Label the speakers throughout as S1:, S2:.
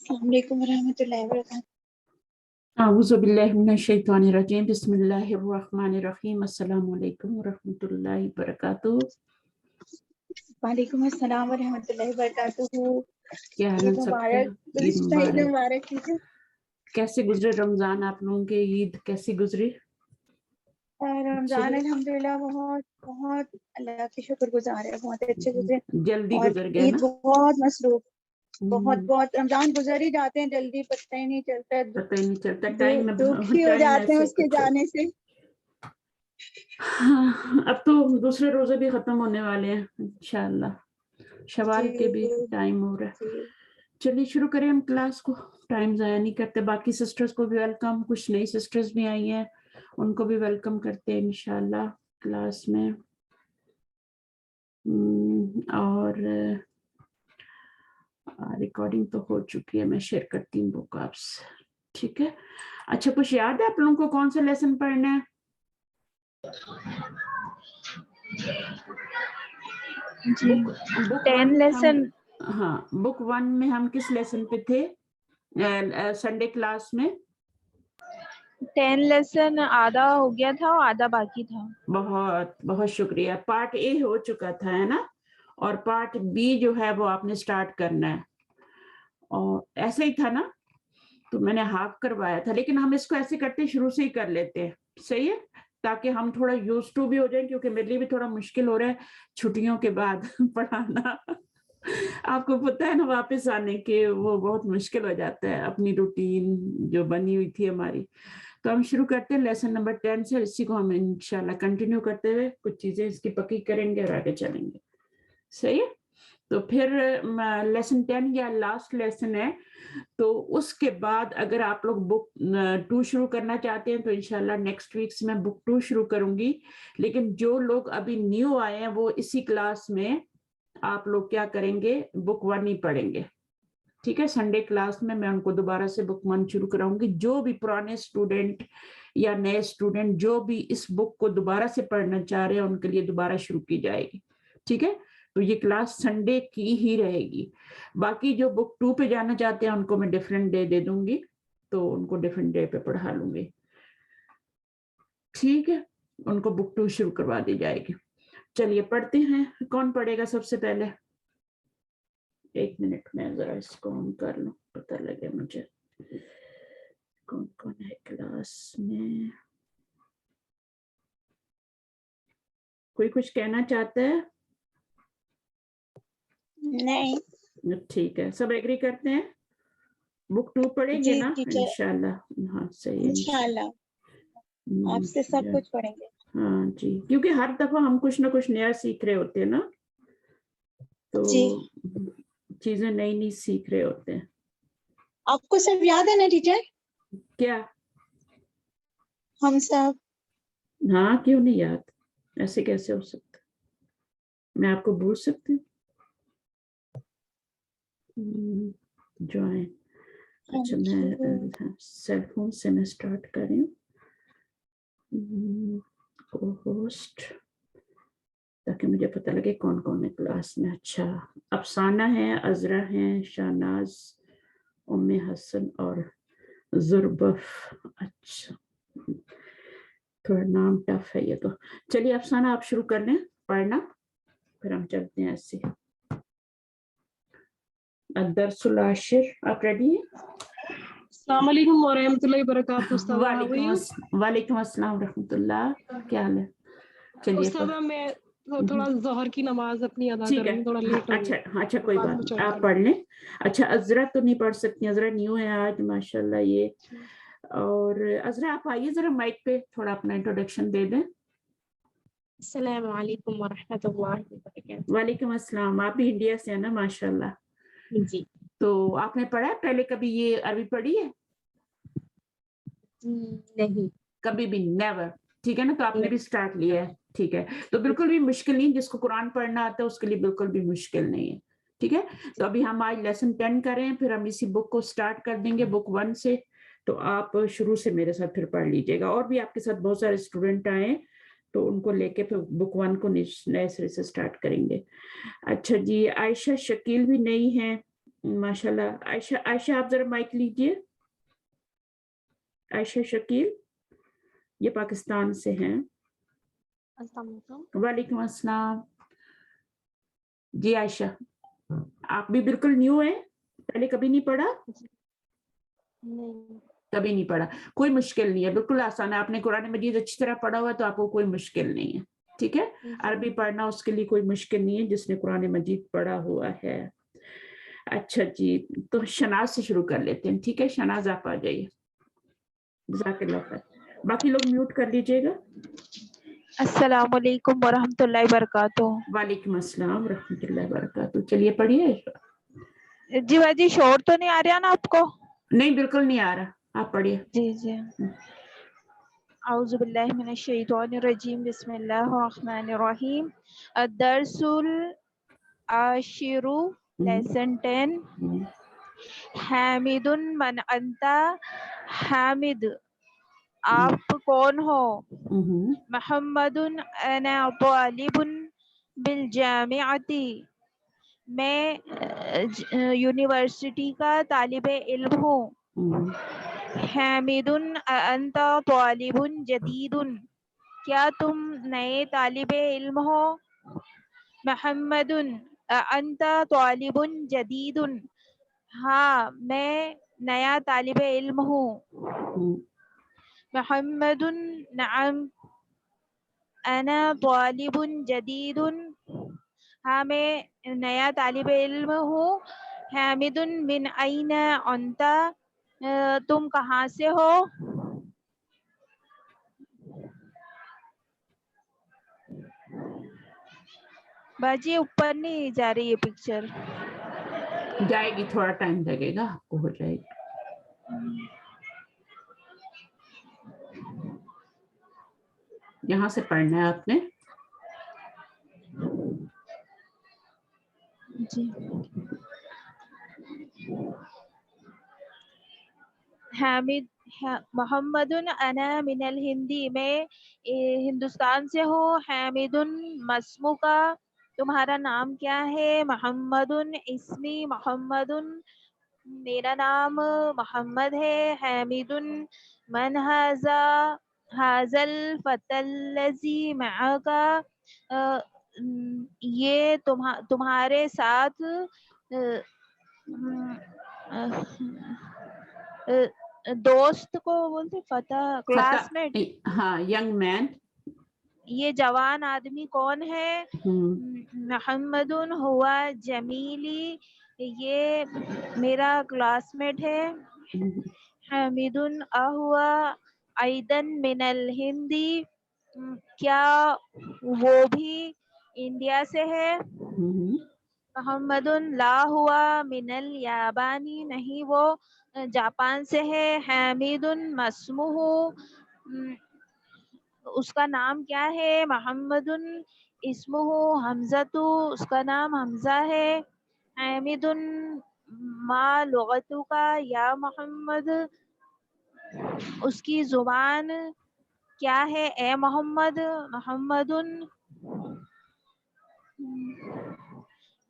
S1: السلام علیکم ورحمۃ اللہ وبرکاتہ۔
S2: اعوذ باللہ من الشیطان الرجیم، بسم اللہ الرحمن الرحیم، السلام علیکم ورحمۃ اللہ وبرکاتہ۔
S1: وعلیکم السلام ورحمۃ اللہ وبرکاتہ۔
S2: کیا حال ہے
S1: عید
S2: سب کا؟
S1: مبارک،
S2: عید
S1: گزشتہ عید
S2: مبارک۔
S1: مبارک کیجیے۔
S2: کیسے گزرے رمضان آپ لوگوں کے؟ عید کیسی گزری؟
S1: رمضان الحمدللہ بہت بہت اللہ کے شکر گزار ہے، بہت اچھے گزرے
S2: جلدی
S1: اور
S2: گزر گیا
S1: عید
S2: نا؟
S1: بہت مصروف، بہت رمضان گزر ہی جاتے ہیں جلدی، پتہ ہی نہیں چلتا،
S2: پتہ ہی نہیں چلتا ٹائم میں،
S1: دکھی ہو
S2: ٹائم
S1: جاتے ہیں
S2: ایسے
S1: اس کے
S2: کچھ
S1: جانے سے۔
S2: ہاں، اب تو دوسرے روزے بھی ختم ہونے والے ہیں انشاءاللہ، شوال کے بھی ٹائم ہو رہا ہے۔ چلیے شروع کریں ہم کلاس کو، ٹائم ضائع نہیں کرتے۔ باقی سسٹرز کو بھی ویلکم، کچھ نئی سسٹرز بھی آئی ہیں ان کو بھی ویلکم کرتے ہیں انشاءاللہ کلاس میں۔ اور ریکارڈنگ تو ہو چکی ہے، میں شیئر کرتی ہوں بک آپ سے، ٹھیک ہے؟ اچھا، کچھ یاد ہے آپ لوگوں کو کون سا لیسن پڑھنا ہے؟
S1: جی، 10 لیسن۔
S2: ہاں، بک 1 میں ہم کس لیسن پہ تھے سنڈے کلاس میں؟
S1: 10 لیسن آدھا ہو گیا تھا اور آدھا باقی تھا۔
S2: بہت بہت شکریہ۔ پارٹ اے ہو چکا تھا، ہے نا؟ اور پارٹ بی جو ہے وہ آپ نے سٹارٹ کرنا ہے، اور ایسے ہی تھا نا؟ تو میں نے ہاف کروایا تھا، لیکن ہم اس کو ایسے کرتے شروع سے ہی کر لیتے ہیں، صحیح ہے؟ تاکہ ہم تھوڑا یوز ٹو بھی ہو جائیں، کیونکہ میرے لیے بھی تھوڑا مشکل ہو رہا ہے چھٹیوں کے بعد پڑھانا۔ آپ کو پتہ ہے نا، واپس آنے کے وہ بہت مشکل ہو جاتا ہے، اپنی روٹین جو بنی ہوئی تھی ہماری۔ تو ہم شروع کرتے ہیں لیسن نمبر 10 سے، اسی کو ہم انشاءاللہ کنٹینیو کرتے ہوئے کچھ چیزیں اس کی پکی کریں گے اور آگے چلیں گے، صحیح ہے؟ تو پھر لیسن 10 یا لاسٹ لیسن ہے، تو اس کے بعد اگر آپ لوگ بک 2 شروع کرنا چاہتے ہیں تو انشاءاللہ نیکسٹ ویک سے میں بک 2 شروع کروں گی، لیکن جو لوگ ابھی نیو آئے ہیں وہ اسی کلاس میں آپ لوگ کیا کریں گے، بک 1 ہی پڑھیں گے، ٹھیک ہے؟ سنڈے کلاس میں میں ان کو دوبارہ سے بک 1 شروع کراؤں گی۔ جو بھی پرانے اسٹوڈنٹ یا نئے اسٹوڈنٹ جو بھی اس بک کو دوبارہ سے پڑھنا چاہ رہے ہیں ان کے لیے دوبارہ شروع کی جائے گی، ٹھیک ہے؟ تو یہ کلاس سنڈے کی ہی رہے گی۔ باقی جو بک 2 پہ جانا چاہتے ہیں ان کو میں ڈیفرنٹ ڈے دے دوں گی، تو ان کو ڈیفرنٹ ڈے پہ پڑھا لوں گی، ٹھیک ہے؟ ان کو بک 2 شروع کروا دی جائے گی۔ چلیے پڑھتے ہیں، کون پڑھے گا سب سے پہلے؟ 1 منٹ میں ذرا اس کو آن کر لوں، پتہ لگے مجھے کون کون ہے کلاس میں۔ کوئی کچھ کہنا چاہتا ہے؟
S1: نہیں،
S2: ٹھیک ہے، سب ایگری کرتے ہیں بک 2 پڑھیں گے
S1: جی
S2: نا
S1: ٹیچر،
S2: انشاءاللہ؟ ہاں صحیح ہے
S1: انشاءاللہ آپ سے سب کچھ پڑھیں گے۔
S2: ہاں جی، کیونکہ ہر دفعہ ہم کچھ نہ کچھ نیا سیکھ رہے ہوتے ہیں نا، تو
S1: جی،
S2: چیزیں نئی نئی سیکھ رہے ہوتے ہیں۔
S1: آپ کو سب یاد ہے نا ٹیچر؟
S2: کیا؟
S1: ہم سب؟
S2: ہاں، کیوں نہیں یاد؟ ایسے کیسے ہو سکتا؟ میں آپ کو بھول سکتی ہوں؟ جوائن، اچھا میں سیل فون سے میں سٹارٹ کر رہی ہوں، کو ہوسٹ، تاکہ مجھے پتہ لگے کون کون ہے کلاس میں۔ اچھا، افسانہ ہے، عذرا ہیں، شاہناز، ام حسن اور زربف۔ اچھا، تھوڑا نام ٹف ہے یہ تو۔ چلیے افسانہ آپ شروع کر لیں پڑھنا، پھر ہم چلتے ہیں ایسے۔ الدرس العاشر، آپ ریڈی ہیں؟
S3: السلام علیکم ورحمۃ اللہ وبرکاتہ۔ استاذہ
S2: وعلیکم السلام ورحمۃ اللہ، کیا حال ہے؟ چلیے
S3: استاذہ میں تھوڑا ظہر کی نماز اپنی ادا
S2: ٹھیک
S3: کروں
S2: ہے،
S3: گی، تھوڑا لیٹ ہو گئی،
S2: اچھا کوئی بات نہیں، آپ پڑھ لیں۔ اچھا عذرا تو نہیں پڑھ سکتی، عذرا نیو ہے آج ماشاءاللہ یہ۔ اور عذرا آپ آئیے ذرا مائک پہ، تھوڑا اپنا انٹروڈکشن دے دیں۔
S3: السلام علیکم ورحمۃ اللہ وبرکاتہ۔
S2: وعلیکم السلام، آپ بھی انڈیا سے ہیں نا ماشاءاللہ؟
S3: جی۔
S2: تو آپ نے پڑھا ہے پہلے کبھی یہ عربی پڑھی ہے؟
S3: نہیں،
S2: کبھی بھی نیور، ٹھیک ہے نا؟ تو آپ نے بھی سٹارٹ لیا ہے، ٹھیک ہے؟ تو بالکل بھی مشکل نہیں، جس کو قرآن پڑھنا آتا ہے اس کے لیے بالکل بھی مشکل نہیں ہے، ٹھیک ہے؟ تو ابھی ہم آج لیسن 10 کر رہے ہیں، پھر ہم اسی بک کو سٹارٹ کر دیں گے بک 1 سے، تو آپ شروع سے میرے ساتھ پھر پڑھ لیجئے گا، اور بھی آپ کے ساتھ بہت سارے اسٹوڈنٹ آئے تو ان کو لے کے پھر بک 1 کو نئے سرے سے سٹارٹ کریں گے۔ اچھا جی، عائشہ شکیل بھی نہیں ہے، माशाल्लाह। आयशा, आयशा आप जरा माइक लीजिए। आयशा शकील, ये पाकिस्तान से हैं।
S3: अस्सलाम वालेकुम।
S2: वालेकुम अस्सलाम। जी आयशा, आप भी बिल्कुल न्यू हैं, पहले कभी नहीं पढ़ा?
S3: नहीं।
S2: कभी नहीं पढ़ा, कोई मुश्किल नहीं है, बिल्कुल आसान है। आपने कुरान मजीद अच्छी तरह पढ़ा हुआ है तो आपको कोई मुश्किल नहीं है, ठीक है। अरबी पढ़ना उसके लिए कोई मुश्किल नहीं है जिसने कुरान मजीद पढ़ा हुआ है। अच्छा जी, तो शनाज से शुरू कर लेते हैं, ठीक है। शनाज आप आ जाइए। जज़ाकल्लाह खैर। बाकी लोग म्यूट कर लीजिएगा।
S1: अस्सलाम वालेकुम वरहमतुल्लाहि वबरकातुहू।
S2: वालेकुम अस्सलाम रहमतुल्लाहि वबरकातुहू। चलिए पढ़िए।
S1: जी बाजी, शोर तो नहीं आ रहा ना आपको?
S2: नहीं, बिल्कुल नहीं आ रहा, आप पढ़िए।
S1: जी जी। औज़ु बिल्लाहि मिनश शैतानिर रजीम, बिस्मिल्लाहिर रहमानिर रहीम। अद-दर्सुल आशिरु, लेसन 10। हामिदुन मन अंता, हामिद आप कौन हो? मुहम्मदुन अना तालिबुन बिल जामिअती, मैं यूनिवर्सिटी का तालिबे इल्म हूँ। हामिदुन अंता तालिबुन जदीदुन, क्या तुम नए तालिबे इल्म हो? मुहम्मदुन अंता तालिबुन जदीदुन, हाँ मैं नया तालिबे इल्म हूँ। मुहम्मदुन नअम अना तालिबुन जदीदुन, हाँ मैं नया तालिबे इल्म हूँ। हामिदुन मिन अइना अंता, तुम कहाँ से हो? बाजी ऊपर नहीं जा रही है पिक्चर।
S2: जाएगी, थोड़ा टाइम लगेगा, आपको हो जाएगी। यहाँ से पढ़ना है आपने।
S1: जी। हामिद मोहम्मदुन अना मिनल हिंदी, मैं हिंदुस्तान से हूँ। हामिदुन मस्मू का, तुम्हारा नाम क्या है? मोहम्मदुन इस्मी, मोहम्मदुन मेरा नाम मोहम्मद है। हामिदुन मन हाजा, हाजल फतल्लजी मअका, ये तुम्हारे साथ दोस्त को बोलते, फतह क्लासमेट।
S2: हाँ, यंग मैन।
S1: ये जवान आदमी कौन है? मोहम्मदुन हुआ जमीली, ये मेरा क्लासमेट है। हामिदुन अहुआ ऐदन मिनल हिंदी, क्या वो भी इंडिया से है? मोहम्मदुन ला हुआ मिनल याबानी, नहीं वो जापान से है। हामिदुन मस्मुहु, उसका नाम क्या है? मोहम्मदुन इस्मुहु हमज़तु, उसका नाम हमज़ा है। हामिदुन मा लुगतु का या मोहम्मद, उसकी जुबान क्या है ए मोहम्मद? मोहम्मदुन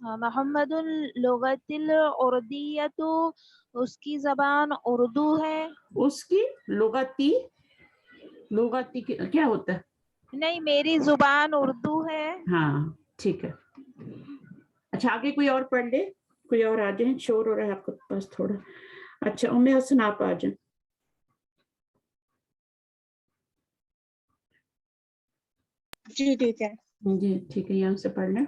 S1: मोहम्मदुल लुगतिल उर्दियतु, उसकी जबान उर्दू है।
S2: उसकी लुगती, लुगती क्या होता है?
S1: नहीं, मेरी जुबान उर्दू है।
S2: हाँ ठीक है। अच्छा, आगे कोई और पढ़ ले, कोई और आ जाए, शोर हो रहा है आपके पास थोड़ा। अच्छा, उम्मे हसन आप आ जाए।
S4: जी ठीक है।
S2: जी ठीक है, यहाँ से पढ़ लें।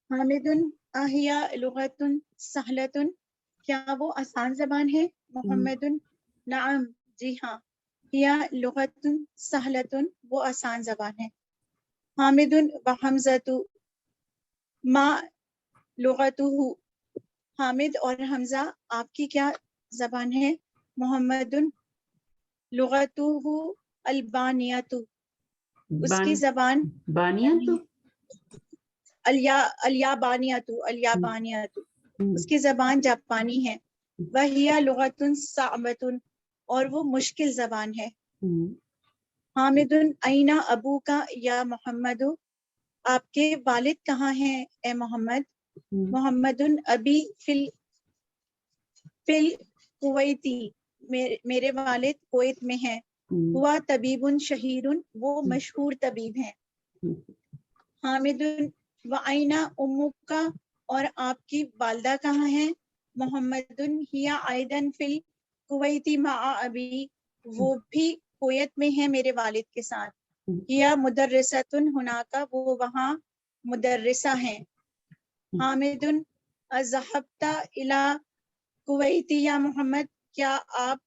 S4: हामिदुन अहिया लुगतुन सहलतुन, क्या वो आसान जबान है? मोहम्मदुन नाम, जी हाँ। हिया लुगतुन सहलतुन, वो आसान जबान है। हामिदुन व हमज़तु मा लुगतुहु, हामिद और हमजा आपकी क्या जबान है? मोहम्मदुन लुगतुहु अलबानियतु, उसकी जबान
S2: बानियतु,
S4: अलियाबानियतु, अलियाबानियतु, उसकी जबान जापानी है। वहिया लुगतुन साअबतुन, और वो मुश्किल जबान है। हामिदुन ऐना अबू का या मोहम्मद, आपके वालिद कहाँ हैं ए मोहम्मद? محمدن ابی فل کویتی، میرے والد کویت میں ہیں. ہوا طبیبن شہیرن، وہ مشہور طبیب ہیں. حامدن وعینا امک، اور آپ کی والدہ کہاں ہیں؟ محمدن ہیا ایدن فل کویتی مع ابی، وہ بھی کویت میں ہیں میرے والد کے ساتھ. ہیا مدرسۃن ہناکا، وہ وہاں مدرسہ ہیں. حامدن اذهبت الی کویتی یا محمد، کیا آپ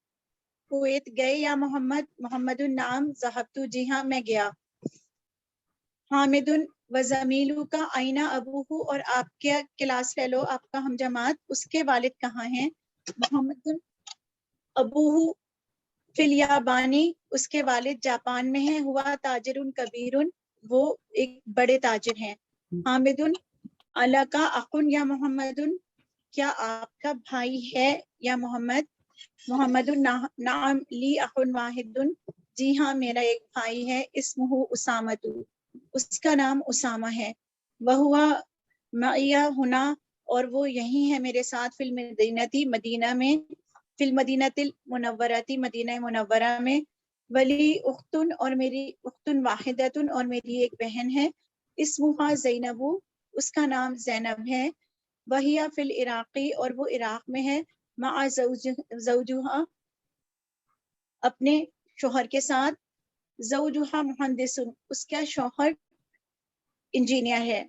S4: کویت گئے یا محمد؟ محمد نعم ذهبت، جی ہاں میں گیا. حامد وزمیلو کا آئینہ ابوہ، اور آپ کے کلاس فیلو، آپ کا ہم جماعت، اس کے والد کہاں ہیں؟ محمد ابوہ فی الیابانی، اس کے والد جاپان میں ہیں. ہوا تاجر کبیر، وہ ایک بڑے تاجر ہیں. حامد الکا اخن یا محمد، کیا آپ کا بھائی ہے یا محمد؟ محمد نعم لی اخن واحد، جی ہاں میرا ایک بھائی ہے. اسمہ اسامۃ، اس کا نام اسامہ ہے. وہوا معی ہنا، اور وہ یہی ہے میرے ساتھ. فی المدینتی، مدینہ میں. فی المدینۃ المنورۃ، مدینہ منورہ میں. ولی اختن، اور میری اختن واحدۃ، اور میری ایک بہن ہے. اسمہا زینب، اس کا نام زینب ہے. وہی فی العراقی، اور وہ عراق میں ہے. مع زوجہا، اپنے شوہر کے ساتھ. زوجہا مہندس، اس کا شوہر انجینئر ہے.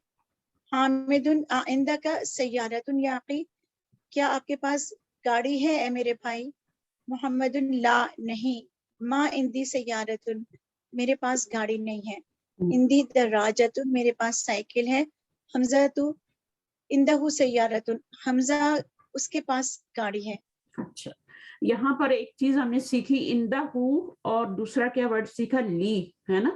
S4: حامد عندک سیارۃ یا اخی، کیا آپ کے پاس گاڑی ہے اے میرے بھائی؟ محمد لا، نہیں. ما عندی سیارۃ، میرے پاس گاڑی نہیں ہے. عندی دراجۃ، میرے پاس سائیکل ہے. حمزہ عندہ سیارۃ، حمزہ اس کے پاس گاڑی ہے.
S2: اچھا، یہاں پر ایک چیز ہم نے سیکھی، اندہ ہو، اور دوسرا کیا ورڈ سیکھا؟ لی، ہے نا؟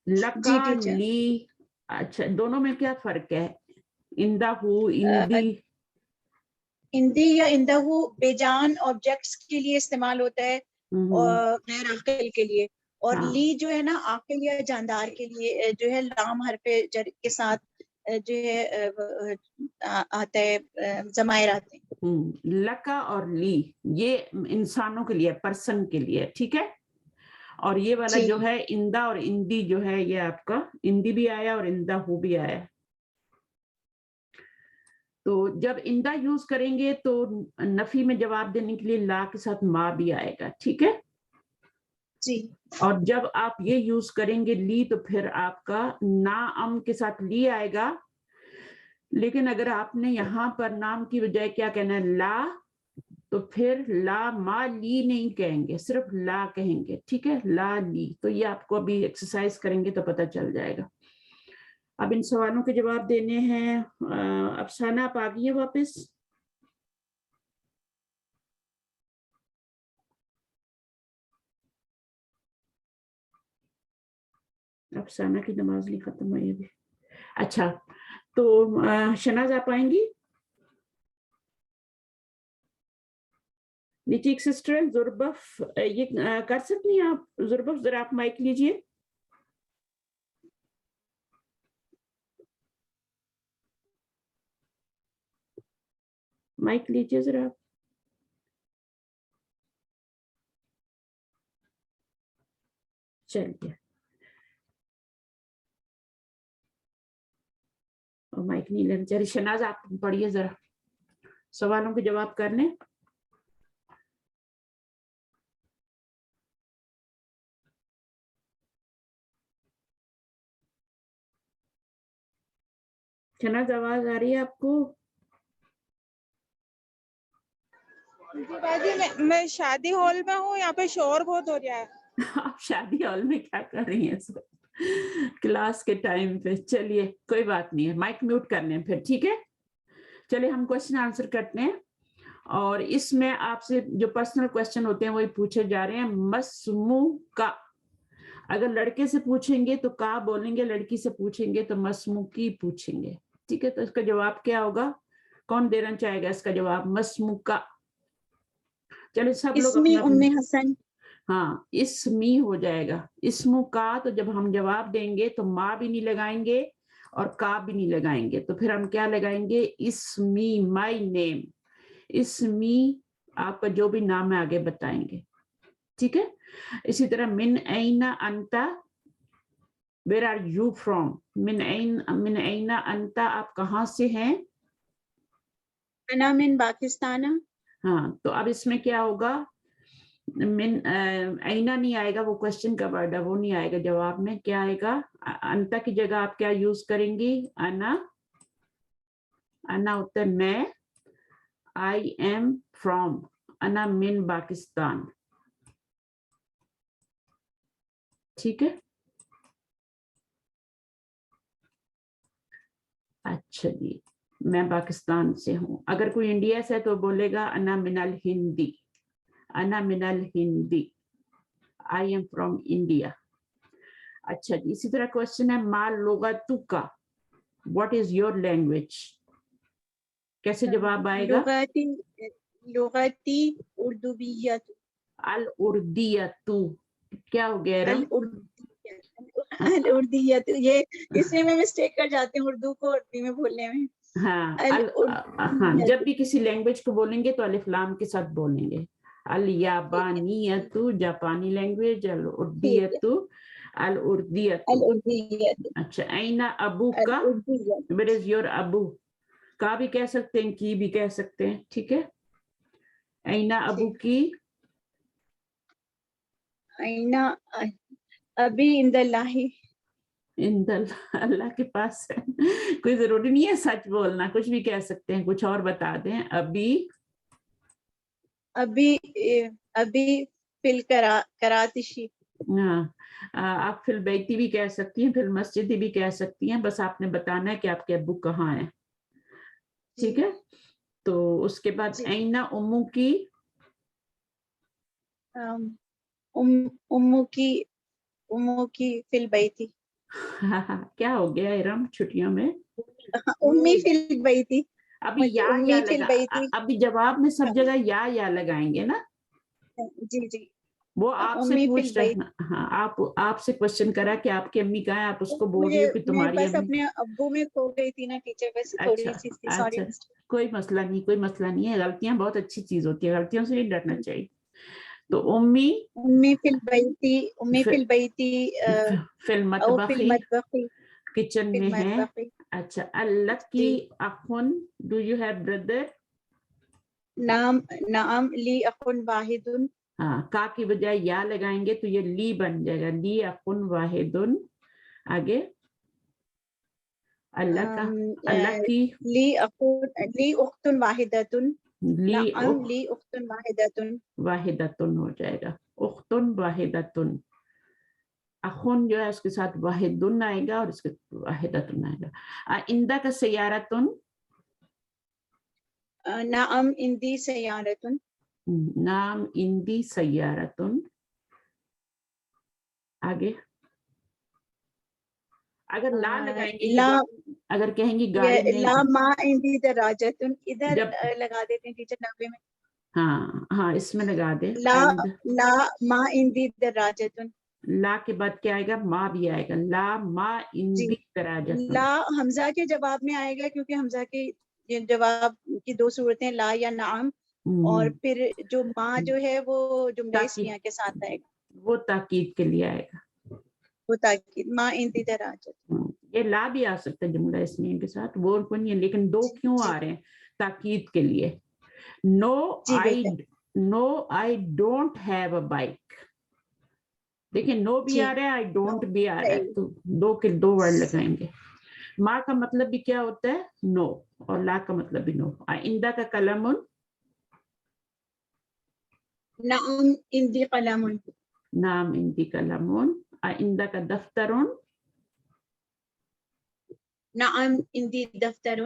S2: لکا،
S4: جی ٹیچر.
S2: لی. اچھا، دونوں میں کیا فرق ہے؟ اندہ ہو، اندی.
S4: اندی یا اندہ بے جان آبجیکٹس کے لیے استعمال ہوتا ہے، اور غیر عاقل کے لیے. اور لی جو ہے نا، عاقل یا جاندار کے لیے جو ہے لام حرف جر کے ساتھ جو ہے آتا ہے، ضمائر آتے ہیں.
S2: لکا اور لی یہ انسانوں کے لیے، پرسن کے لیے، ٹھیک ہے. اور یہ والا
S4: جی.
S2: جو ہے اندہ اور اندی جو ہے، یہ آپ کا اندی بھی آیا اور اندہ ہو بھی آیا. تو جب اندہ یوز کریں گے تو نفی میں جواب دینے کے لیے لا کے ساتھ ما بھی آئے گا، ٹھیک ہے.
S4: جی.
S2: اور جب آپ یہ یوز کریں گے لی، تو پھر آپ کا نام کے ساتھ لی آئے گا. لیکن اگر آپ نے یہاں پر نام کی بجائے کیا کہنا ہے؟ لا، تو پھر لا ما لی نہیں کہیں گے، صرف لا کہیں گے، ٹھیک ہے. لا لی. تو یہ آپ کو ابھی ایکسرسائز کریں گے تو پتہ چل جائے گا. اب ان سوالوں کے جواب دینے ہیں. افسانہ آپ آ گئی ہیں واپس؟ افسانہ کی نماز نہیں ختم ہوئی ابھی. اچھا، تو شناز آپ آئیں گی؟ نیچے ایک سسٹر ہے زربف، یہ کر سکتی ہیں آپ؟ زربف ذرا آپ مائک لیجئے. مائک لیجئے ذرا آپ. چلیے، مائک نہیں لینا چاہ رہی. شناز آپ پڑھیے ذرا، سوالوں کے جواب کر لیں. شناز آواز آ رہی ہے آپ کو؟
S5: جی میں شادی ہال میں ہوں، یہاں پہ شور بہت ہو رہا ہے.
S2: آپ شادی ہال میں کیا کر رہی ہیں اس وقت کلاس کے ٹائم پہ؟ چلیے کوئی بات نہیں ہے، مائک میوٹ کر لیں پھر، ٹھیک ہے. چلیے ہم کوشچن آنسر کرتے ہیں، اور اس میں آپ سے جو پرسنل کوشچن ہوتے ہیں وہی پوچھے جا رہے ہیں. مسمو کا، اگر لڑکے سے پوچھیں گے تو کا بولیں گے، لڑکی سے پوچھیں گے تو مسمو کی پوچھیں گے، ٹھیک ہے. تو اس کا جواب کیا ہوگا؟ کون دینا چاہے گا اس کا جواب؟ مسمو کا. چلے سب لوگ
S4: اسمی
S2: اپنا
S4: ام حسن.
S2: ہاں، اسمی ہو جائے گا. اسمو کا، تو جب ہم جواب دیں گے تو ماں بھی نہیں لگائیں گے اور کا بھی نہیں لگائیں گے. تو پھر ہم کیا لگائیں گے؟ اسمی، مائی نیم. اسمی آپ کا جو بھی نام ہے آگے بتائیں گے. ٹھیک ہے. اسی طرح من این انتا، ویئر آر یو فرام. من این انتا، آپ کہاں سے ہیں؟
S4: انا من پاکستان.
S2: ہاں تو اب اس میں کیا ہوگا؟ من اینا نہیں آئے گا، وہ کوشچن کا ورڈ ہے، وہ نہیں آئے گا جواب میں. کیا آئے گا؟ انتا کی جگہ آپ کیا یوز کریں گی؟ انا. انا ہوتا ہے میں. آئی ایم فرام. انا من پاکستان. ٹھیک ہے. اچھا جی، میں پاکستان سے ہوں. اگر کوئی انڈیا سے ہے تو بولے گا انا من الہندی. انا من الہندی. I am from India. اچھا جی، اسی طرح کوشچن ہے ما لغتک، واٹ از یور لینگویج؟ کیسے جواب آئے گا؟
S4: لغتی اردویت.
S2: الاردیت. کیا ہو گیا ارم؟
S4: الاردیت، یہ اس میں مسٹیک کر جاتی ہوں اردو کو عربی میں بولنے میں.
S2: ہاں جب بھی کسی لینگویج کو بولیں گے تو الف لام کے ساتھ بولیں گے. الیابانیت جاپانی لینگویج. الاردیت الاردیت. اچھا. اینا ابو کا، ویئر از یور ابو؟ کا بھی کہہ سکتے ہیں، کی بھی کہہ سکتے ہیں. ٹھیک ہے. اینا ابو کی.
S4: اینا ابھی عند اللہ.
S2: اللہ کے پاس ہے. کوئی ضروری نہیں ہے سچ بولنا، کچھ بھی کہہ سکتے ہیں. کچھ اور بتا دیں. ابھی
S4: فل کراتشی.
S2: ہاں آپ فی البیتی بھی کہہ سکتی ہیں، فی المسجد بھی کہہ سکتی ہیں. بس آپ نے بتانا ہے کہ آپ کے ابو کہاں ہیں. ٹھیک ہے. تو اس کے بعد اینا امو کی.
S4: امو کی فی البیتی.
S2: کیا ہو گیا ارم چھٹیوں میں؟
S4: امی فی البیتی.
S2: ابھی یا لگا، ابھی جواب میں سب جگہ یا لگائیں گے نا.
S4: جی جی.
S2: وہ آپ سے پوچھ رہے ہیں. ہاں آپ سے کوشچن کرا کہ آپ کی امی کہاں ہے، آپ اس کو بول رہی ہو کہ تمہاری
S4: بس
S2: امی.
S4: اپنے ابو میں کھو گئی تھی نا ٹیچر، بس تھوڑی سی سوری.
S2: کوئی مسئلہ نہیں، کوئی مسئلہ نہیں ہے. غلطیاں بہت اچھی چیز ہوتی ہے، غلطیوں سے نہیں ڈرنا چاہیے. تو امی
S4: فی البیتی
S2: فی المطبخ، کچن میں ہے.
S4: المطبخ.
S2: اچھا. اللہ کی اخن، ڈو یو ہیو بردر؟
S4: نعم لی اخن واحد.
S2: ہاں کا کی بجائے یا لگائیں گے تو یہ لی بن جائے گا. لی اخن واحد. آگے اللہ کی
S4: لی اخت واحدۃ. نعم لی اخت واحدۃ.
S2: واحدۃن ہو جائے گا. اختن واحدۃن. اخن جو ہے اس کے ساتھ واحدن آئے گا اور اس کے واحدۃن آئے گا. آئندہ کا سیارتن.
S4: نعم عندی سیارۃ.
S2: نام اندی سیارتن. آگے اگر لا لگائیں گے، اگر کہیں گی گاڑی میں،
S4: لا ما عندی دراجۃ. ادھر لگا دیتے ہیں ٹیچر 90 میں.
S2: ہاں اس میں لگا دیں.
S4: لا ما عندی دراجۃ.
S2: لا کے بعد کیا آئے گا؟ ما بھی آئے گا. لا ما عندی دراجۃ.
S4: لا حمزہ کے جواب میں آئے گا، کیونکہ حمزہ کے جواب کی دو صورتیں لا یا نعم. اور پھر جو ما جو ہے وہ جملہ اسمیہ کے ساتھ آئے گا،
S2: وہ تاکید کے لیے آئے گا.
S4: وہ تاکید. ما عندی دراجۃ.
S2: یہ لا بھی آ سکتا ہے جملہ اسمیہ کے ساتھ، وہ کوئی نہیں ہے. لیکن دو کیوں آ رہے ہیں؟ تاکید کے لیے. No I don't have a bike. دیکھیں نو بھی آ رہا ہے، آئی ڈونٹ بھی آ رہا ہے، تو دو کے دو ورڈ لگائیں گے. ما کا مطلب بھی کیا ہوتا ہے؟ نو. اور لا کا مطلب بھی نو. آئندہ کا قلم.
S4: نعم عندی قلم.
S2: نام عندی قلم. آئندہ کا دفتر.
S4: نعم عندی دفتر.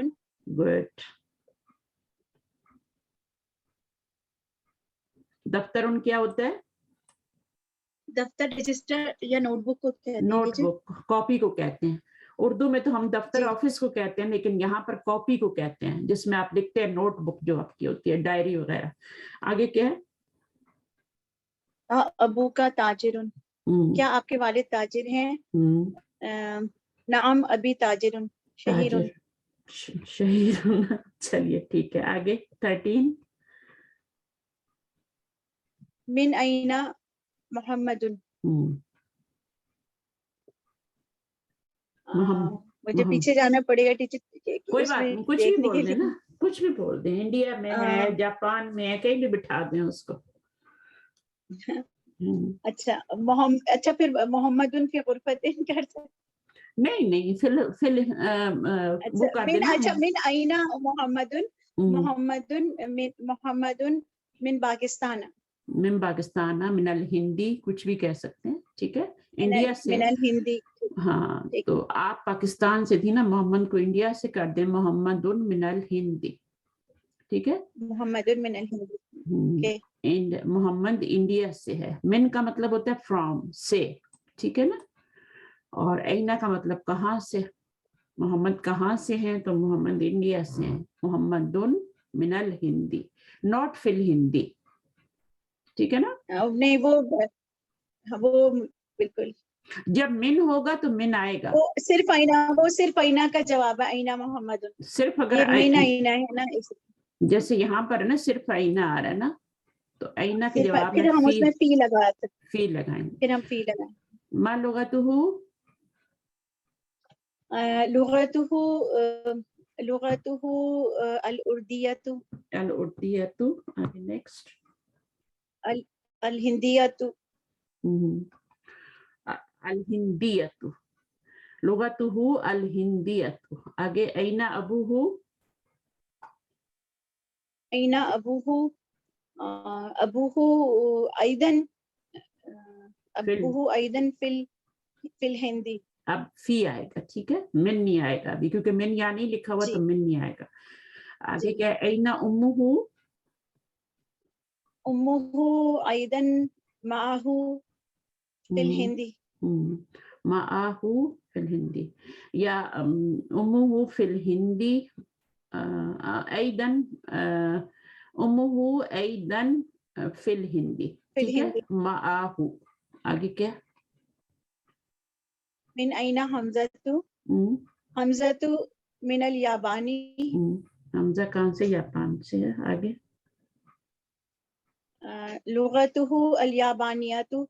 S2: گڈ. دفتر کیا ہوتا ہے؟
S4: دفتر رجسٹر یا نوٹ بک کو کہتے ہیں.
S2: نوٹ بک، کاپی کو کہتے ہیں. اردو میں تو ہم دفتر آفس کو کہتے ہیں، لیکن یہاں پر کاپی کو کہتے ہیں، جس میں آپ لکھتے ہیں. نوٹ بک جو آپ کی ہوتی ہے، ڈائری وغیرہ. آگے کیا ہے؟
S4: ابو کا تاجر. کیا آپ کے والد تاجر ہیں؟ नाम अभी ताजिरुन शहीरुन
S2: शहीर। चलिए ठीक है, आगे 13।
S4: मिन आइना मोहम्मदुन। मुझे पीछे जाना पड़ेगा टीचर,
S2: कोई बात नहीं, कुछ भी बोल दें ना, कुछ भी बोल दें, इंडिया में है, जापान में है, कहीं भी बिठा दें उसको।
S4: अच्छा अच्छा, फिर मोहम्मदुन फिर गुरफतिन कर सकते?
S2: नहीं फिल वो कर देना।
S4: अच्छा मिन आइना मोहम्मदुन, मोहम्मदुन मिन पाकिस्तान,
S2: मिन पाकिस्तान, मिनल हिंदी, कुछ भी कह सकते हैं, ठीक है, इंडिया से।
S4: मिनल हिंदी।
S2: हाँ, तो आप पाकिस्तान से थी ना, मोहम्मद को इंडिया से कर दें मोहम्मदुन मिनल हिंदी, ठीक है,
S4: मोहम्मदुन मिनल हिंदी।
S2: मोहम्मद इंडिया से है, मिन का मतलब होता है फ्रॉम, से, ठीक है ना, और ऐना का मतलब कहाँ से, मोहम्मद कहाँ से हैं, तो मोहम्मद इंडिया से हैं, मोहम्मदुन मिनल हिंदी, नॉट फिल हिंदी, ठीक है ना।
S4: नहीं वो बिल्कुल,
S2: जब मिन होगा तो मिन आएगा,
S4: वो सिर्फ आइना का जवाब है, आइना मोहम्मदुन,
S2: सिर्फ अगर
S4: ये मिन आइना है ना,
S2: जैसे यहाँ पर है ना सिर्फ आईना आ रहा है ना, तो आईना के जवाब
S4: फिर
S2: में
S4: हम उसमें फी लगाते,
S2: फी लगाएंगे।
S4: फिर हम फी लगाएं।
S2: मा लुगतुहु,
S4: लुगतुहु अल उर्दियतु,
S2: अल उर्दियतु, आगे नेक्स्ट,
S4: अल हिंदियतु,
S2: अल हिंदियतु, लुगतुहु अल हिंदियतु, आगे ऐना अबूहु,
S4: ऐना अबूहु, अबूहु ऐदन, अबूहु ऐदन फिल हिंदी।
S2: अब फी आएगा, ठीक है, मिन नहीं आएगा अभी, क्योंकि मिन यहाँ नहीं लिखा हुआ, तो मिन नहीं आएगा। आगे क्या है, ऐना उम्मुहु,
S4: उम्मुहु Aidan माहु fill Hindi,
S2: माहु fill Hindi, या उम्मुहु fill Hindi, Aidan, उम्मुहु Aidan fill Hindi, ठीक है, माहु। आगे क्या,
S4: मिन ऐना हमज़तु, हमज़तु मिनल याबानी,
S2: हमजा कहाँ से, जापान से है। आगे
S4: लुगतुहु अल याबानियतु,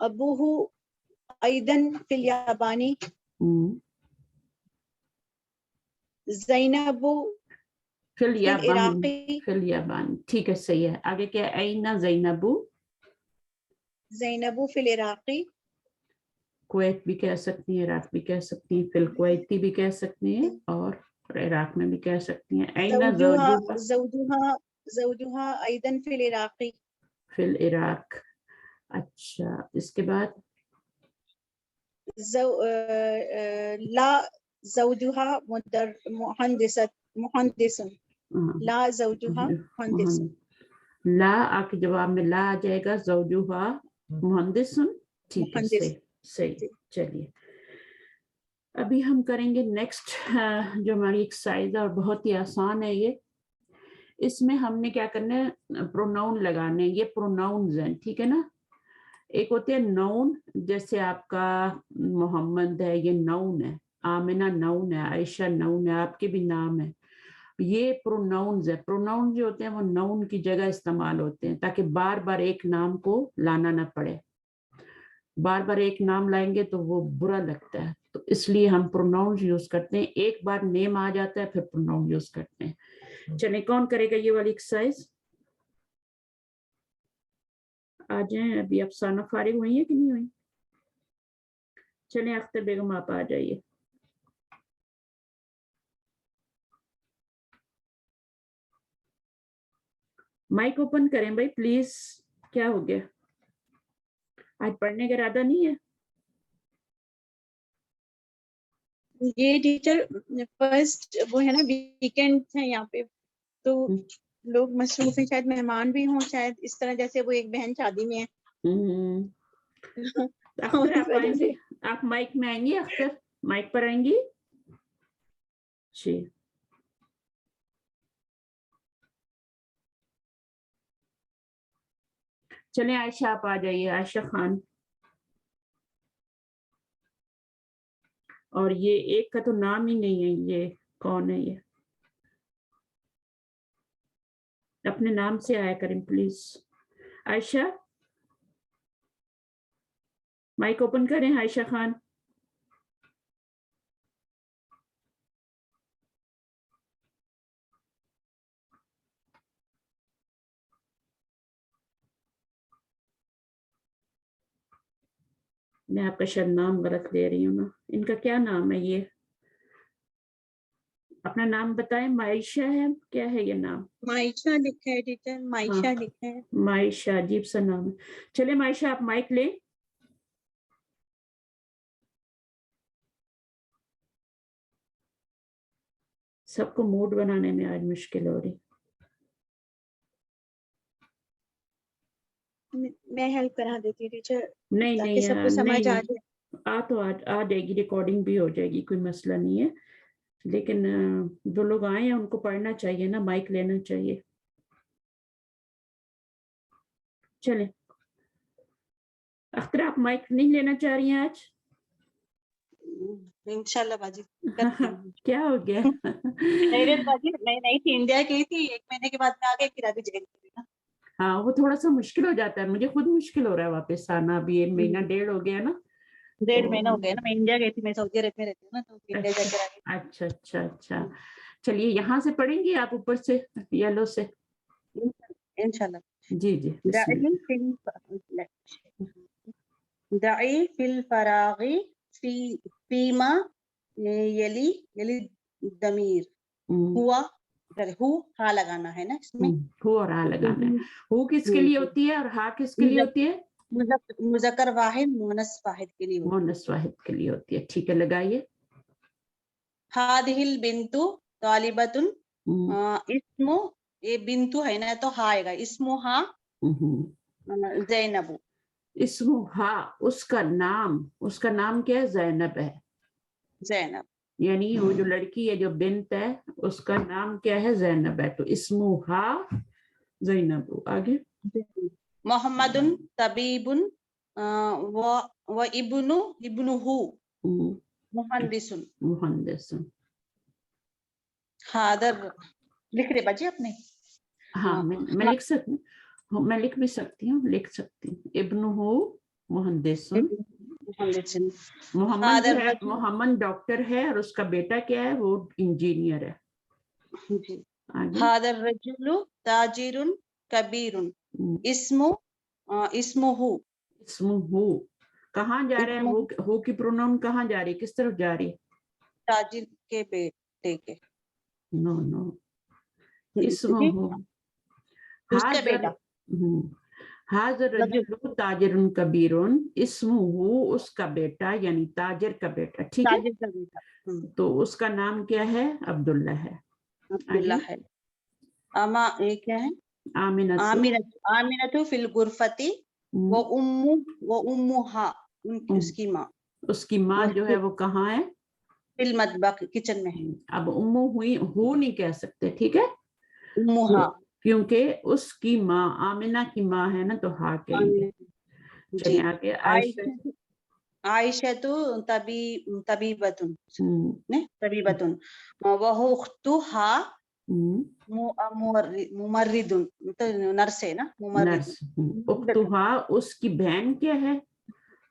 S4: अबूहु ऐदन फिल याबानी, ज़ैनबु
S2: फिल
S4: इराक़ी,
S2: फिल याबान, ठीक है, सही है। आगे क्या है, ऐना ज़ैनबु,
S4: ज़ैनबु फिल इराक़ी,
S2: कुवैत भी कह सकती हैं, इराक भी कह सकती हैं, फिल कुवैती भी कह सकती हैं, और इराक में भी कह सकती हैं। ऐना
S4: ज़ौजुहा ऐदन फिल इराक़ी,
S2: फिल इराक। अच्छा, इसके बाद
S4: ला ज़ौजुहा मुहंदिसन, ला ज़ौजुहा मुहंदिसन,
S2: ला आके जवाब में ला आ जाएगा, ज़ौजुहा मुहंदिसन, ठीक है, सही। चलिए अभी हम करेंगे नेक्स्ट, जो हमारी एक्सरसाइज है और बहुत ही आसान है ये। इसमें हमने क्या करना है, प्रोनाउन लगाने, ये प्रोनाउन्स हैं, ठीक है ना। एक होते हैं नाउन, जैसे आपका मोहम्मद है, ये नाउन है, आमिना नाउन है, आयशा नाउन है, आपके भी नाम है, ये प्रोनाउन्स है। प्रोनाउन जो होते हैं वो नाउन की जगह इस्तेमाल होते हैं, ताकि बार बार एक नाम को लाना ना पड़े। बार बार एक नाम लाएंगे तो वो बुरा लगता है, तो इसलिए हम प्रोनाउंस यूज करते हैं। एक बार नेम आ जाता है फिर प्रोनाउन यूज करते हैं। चलिए कौन करेगा ये वाली एक्सरसाइज, आ जाए। अभी अफसाना फारिग हुई है कि नहीं हुई? चलिए अख्तर बेगम आप आ जाइए। माइक ओपन करें भाई प्लीज। क्या हो गया, आज पढ़ने का इरादा नहीं है?
S4: ये टीचर फर्स्ट वो है ना, वीकेंड है यहाँ पे, तो लोग मसरूफ हैं, शायद मेहमान भी हों, शायद इस तरह, जैसे वो एक बहन शादी में है।
S2: अख्तर आप आएंगे, आप माइक में आएंगी, अख्तर माइक पर आएंगी जी। चलिए आयशा आप आ जाइए, आयशा खान। اور یہ ایک کا تو نام ہی نہیں ہے. یہ کون ہے؟ یہ اپنے نام سے آیا کریں پلیز. عائشہ مائک اوپن کریں. عائشہ خان. میں آپ کا شاید نام غلط لے رہی ہوں نا. ان کا کیا نام ہے؟ یہ اپنا نام بتائیں. معائشہ ہے؟ کیا ہے یہ نام؟
S4: معائشہ لکھا ہے ٹیچر, معائشہ لکھا ہے.
S2: معائشہ عجیب سا نام ہے. چلے معائشہ آپ مائک لیں. سب کو موڈ بنانے میں آج مشکل ہو رہی.
S4: میں ہیلپ کرا دیتی ہوں ٹیچر
S2: نہیں
S4: تاکہ سب کو سمجھ آ
S2: نہیں,
S4: جائے.
S2: تو آ جائے گی, ریکارڈنگ بھی ہو جائے گی, کوئی مسئلہ نہیں ہے. لیکن جو لوگ آئے ہیں ان کو پڑھنا چاہیے نا, مائک لینا چاہیے. چلیں اختر آپ مائک نہیں لینا چاہ رہی ہیں آج؟
S4: انشاءاللہ باجی کرتی ہوں.
S2: کیا ہو گیا؟
S4: نہیں باجی, میں نہیں تھی, انڈیا گئی تھی, 1 مہینے کے بعد میں آ گئی, پھر ابھی جگہ نا.
S2: ہاں وہ تھوڑا سا مشکل ہو جاتا ہے, مجھے خود مشکل ہو رہا ہے واپس آنا. ابھی 1 مہینہ 1.5 ہو گیا نا.
S4: 1.5 مہینہ ہو گیا نا, میں انڈیا گئی تھی, میں سعودی عرب میں رہتی ہوں نا, تو انڈیا جا کر آ گئی.
S2: اچھا اچھا اچھا. چلیے یہاں سے پڑھیں گے آپ اوپر سے یلو سے.
S4: انشاءاللہ.
S2: جی جی بسم اللہ.
S4: دعی فی الفراغ فیما یلی ضمیر. ہوا ہو ہا لگانا ہے نا اس میں.
S2: ہو اور ہا لگانا ہے. ہو کس کے لیے ہوتی ہے اور ہا کس کے لیے ہوتی ہے؟
S4: مذکر واحد مؤنث واحد کے لیے.
S2: مؤنث واحد کے لیے ہوتی ہے. ٹھیک ہے لگائیے.
S4: ہادہ البنت طالبۃ. اسم, یہ بنتو ہے نا تو ہا آئے گا. اسمہا زینب.
S2: اسم ہا اس کا نام کیا ہے؟ زینب ہے.
S4: زینب
S2: یعنی وہ جو لڑکی ہے جو بنت ہے اس کا نام کیا ہے؟ زینب ہے. تو اسمہا زینب. آگے
S4: محمد طبیب و ابنہ مہندس.
S2: مہندس.
S4: حاضر لکھ رہے بچے اپنے.
S2: ہاں میں لکھ سکتی ہوں, میں لکھ بھی سکتی ہوں, لکھ سکتی ہوں. ابنہ مہندس. محمد جو ہے, محمد ڈاکٹر ہے, اور اس کا بیٹا کیا ہے؟ وہ انجینئر ہے.
S4: هذا الرجل تاجر کبیر. اسمہ
S2: کہاں جا رہے ہیں؟ ہو کی پروناؤن کہاں جا رہی ہے؟ کس طرف جا رہی ہے؟
S4: تاجر کے بیٹے کے.
S2: نو اسمہ
S4: اس کا بیٹا.
S2: حاضر رجل تاجر کبیر. اسمہ اس کا بیٹا یعنی تاجر کا بیٹا. ٹھیک ہے,
S4: تاجر کا بیٹا.
S2: تو اس کا نام کیا ہے؟ عبداللہ ہے.
S4: عبداللہ ہے. اما یہ کیا ہے؟ آمنۃ فی الغرفۃ و امھا, اس کی ماں.
S2: اس کی ماں جو ہے وہ کہاں ہے؟
S4: فی المطبخ, کچن میں ہے.
S2: اب امو ہوئی, ہو نہیں کہہ سکتے. ٹھیک ہے,
S4: امھا
S2: کیونکہ اس کی ماں آمنہ کی ماں ہے نا, تو ہا کہیں گے. چلیے آگے.
S4: عائشہ تو طبیبۃ و اختھا ممرض. نرس ہے نا, ممرض.
S2: اختھا اس کی بہن کیا ہے؟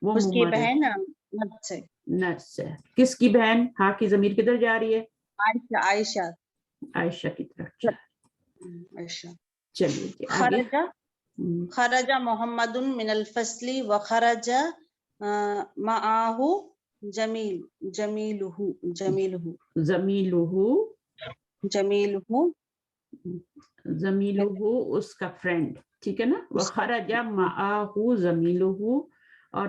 S2: وہ
S4: اس کی بہن نرس ہے.
S2: نرس ہے. کس کی بہن؟ ہا کی ضمیر کدھر جا رہی ہے؟
S4: عائشہ.
S2: عائشہ کی طرف.
S4: عائشہ.
S2: چلیے آگے.
S4: خرج محمد من الفصل وخرج معه جمیلہ.
S2: اس کا فرینڈ. ٹھیک ہے نا. وخرج معه زمیلہ, اور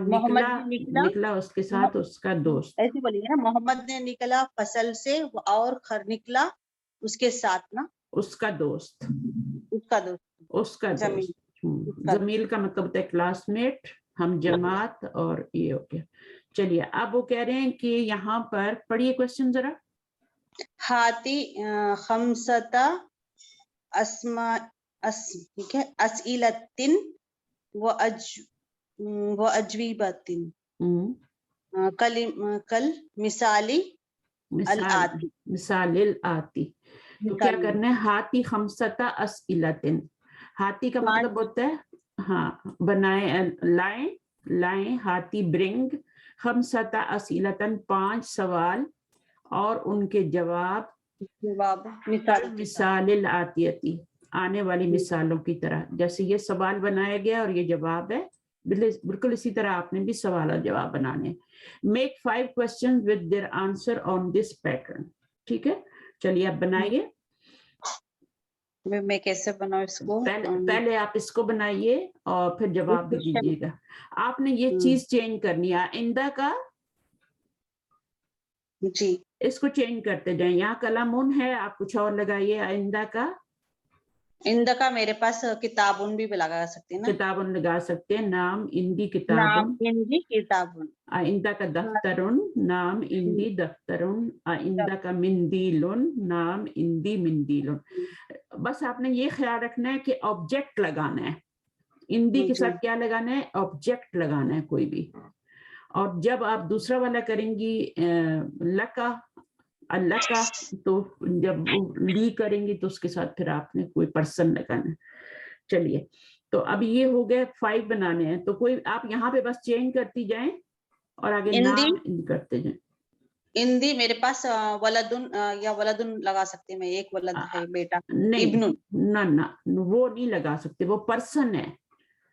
S2: نکلا اس کے ساتھ اس کا دوست.
S4: ایسے بولیے نا, محمد نے نکلا فصل سے اور نکلا اس کے ساتھ نا
S2: اس کا دوست.
S4: اس کا دوست.
S2: زمیل کا مطلب ہوتا ہے کلاس میٹ, ہم جماعت, اور یہ ہو گیا. چلیے اب وہ کہہ رہے ہیں کہ یہاں پر پڑھیے کوشچن ذرا.
S4: ہاتی خمستا اسئلۃ و اجوبۃ.
S6: कल मिसाली अल-आती।
S2: मिसालिल आती। तो क्या करना है, हाथी खमसता अस्इलतिन, हाथी का मतलब होता है हाँ बनाए लाएं, हाथी ब्रिंग, खमसता अस्इलतन 5 सवाल और उनके जवाब, मिसालिल आतियती आने वाली मिसालों की तरह। जैसे ये सवाल बनाया गया और ये जवाब है, बिल्कुल इसी तरह आपने भी सवाल और जवाब बनाने। Make 5 question with their answer on this pattern. ठीक है, चलिए आप बनाइए।
S6: मैं कैसे बनाऊं इसको?
S2: पहले आप इसको बनाइए और फिर जवाब भी दीजिएगा। आपने ये चीज चेंज करनी है, आइंदा का
S6: जी
S2: इसको चेंज करते जाएं। यहाँ कलमुन है, आप कुछ और लगाइए। आइंदा का,
S6: इंदा का मेरे पास किताबुन भी लगा सकते हैं ना,
S2: किताबुन लगा सकते हैं। नाम इंदी
S6: नाम
S2: किताबुन,
S6: इंदी किताबुन।
S2: आइंदा का दफ्तरुन, नाम इंदी दफ्तरुन, आइंदा का मिंदीलुन, नाम इंदी मिंदीलुन। बस आपने ये ख्याल रखना है कि ऑब्जेक्ट लगाना है। इंदी के साथ क्या लगाना है, ऑब्जेक्ट लगाना है कोई भी। और जब आप दूसरा वाला करेंगी लका अल्लाह का, तो जब ली करेंगी तो उसके साथ फिर आपने कोई पर्सन लगाना है। चलिए, तो अब ये हो गए 5 बनाने हैं। तो कोई आप यहाँ पे बस चेंज करती जाएं और आगे नाम करते जाएं।
S6: इंदी मेरे पास वलदुन या वलदुन लगा सकते हैं, मैं एक वलद है बेटा।
S2: नहीं,
S6: इब्नुन
S2: ना वो नहीं लगा सकते, वो पर्सन है।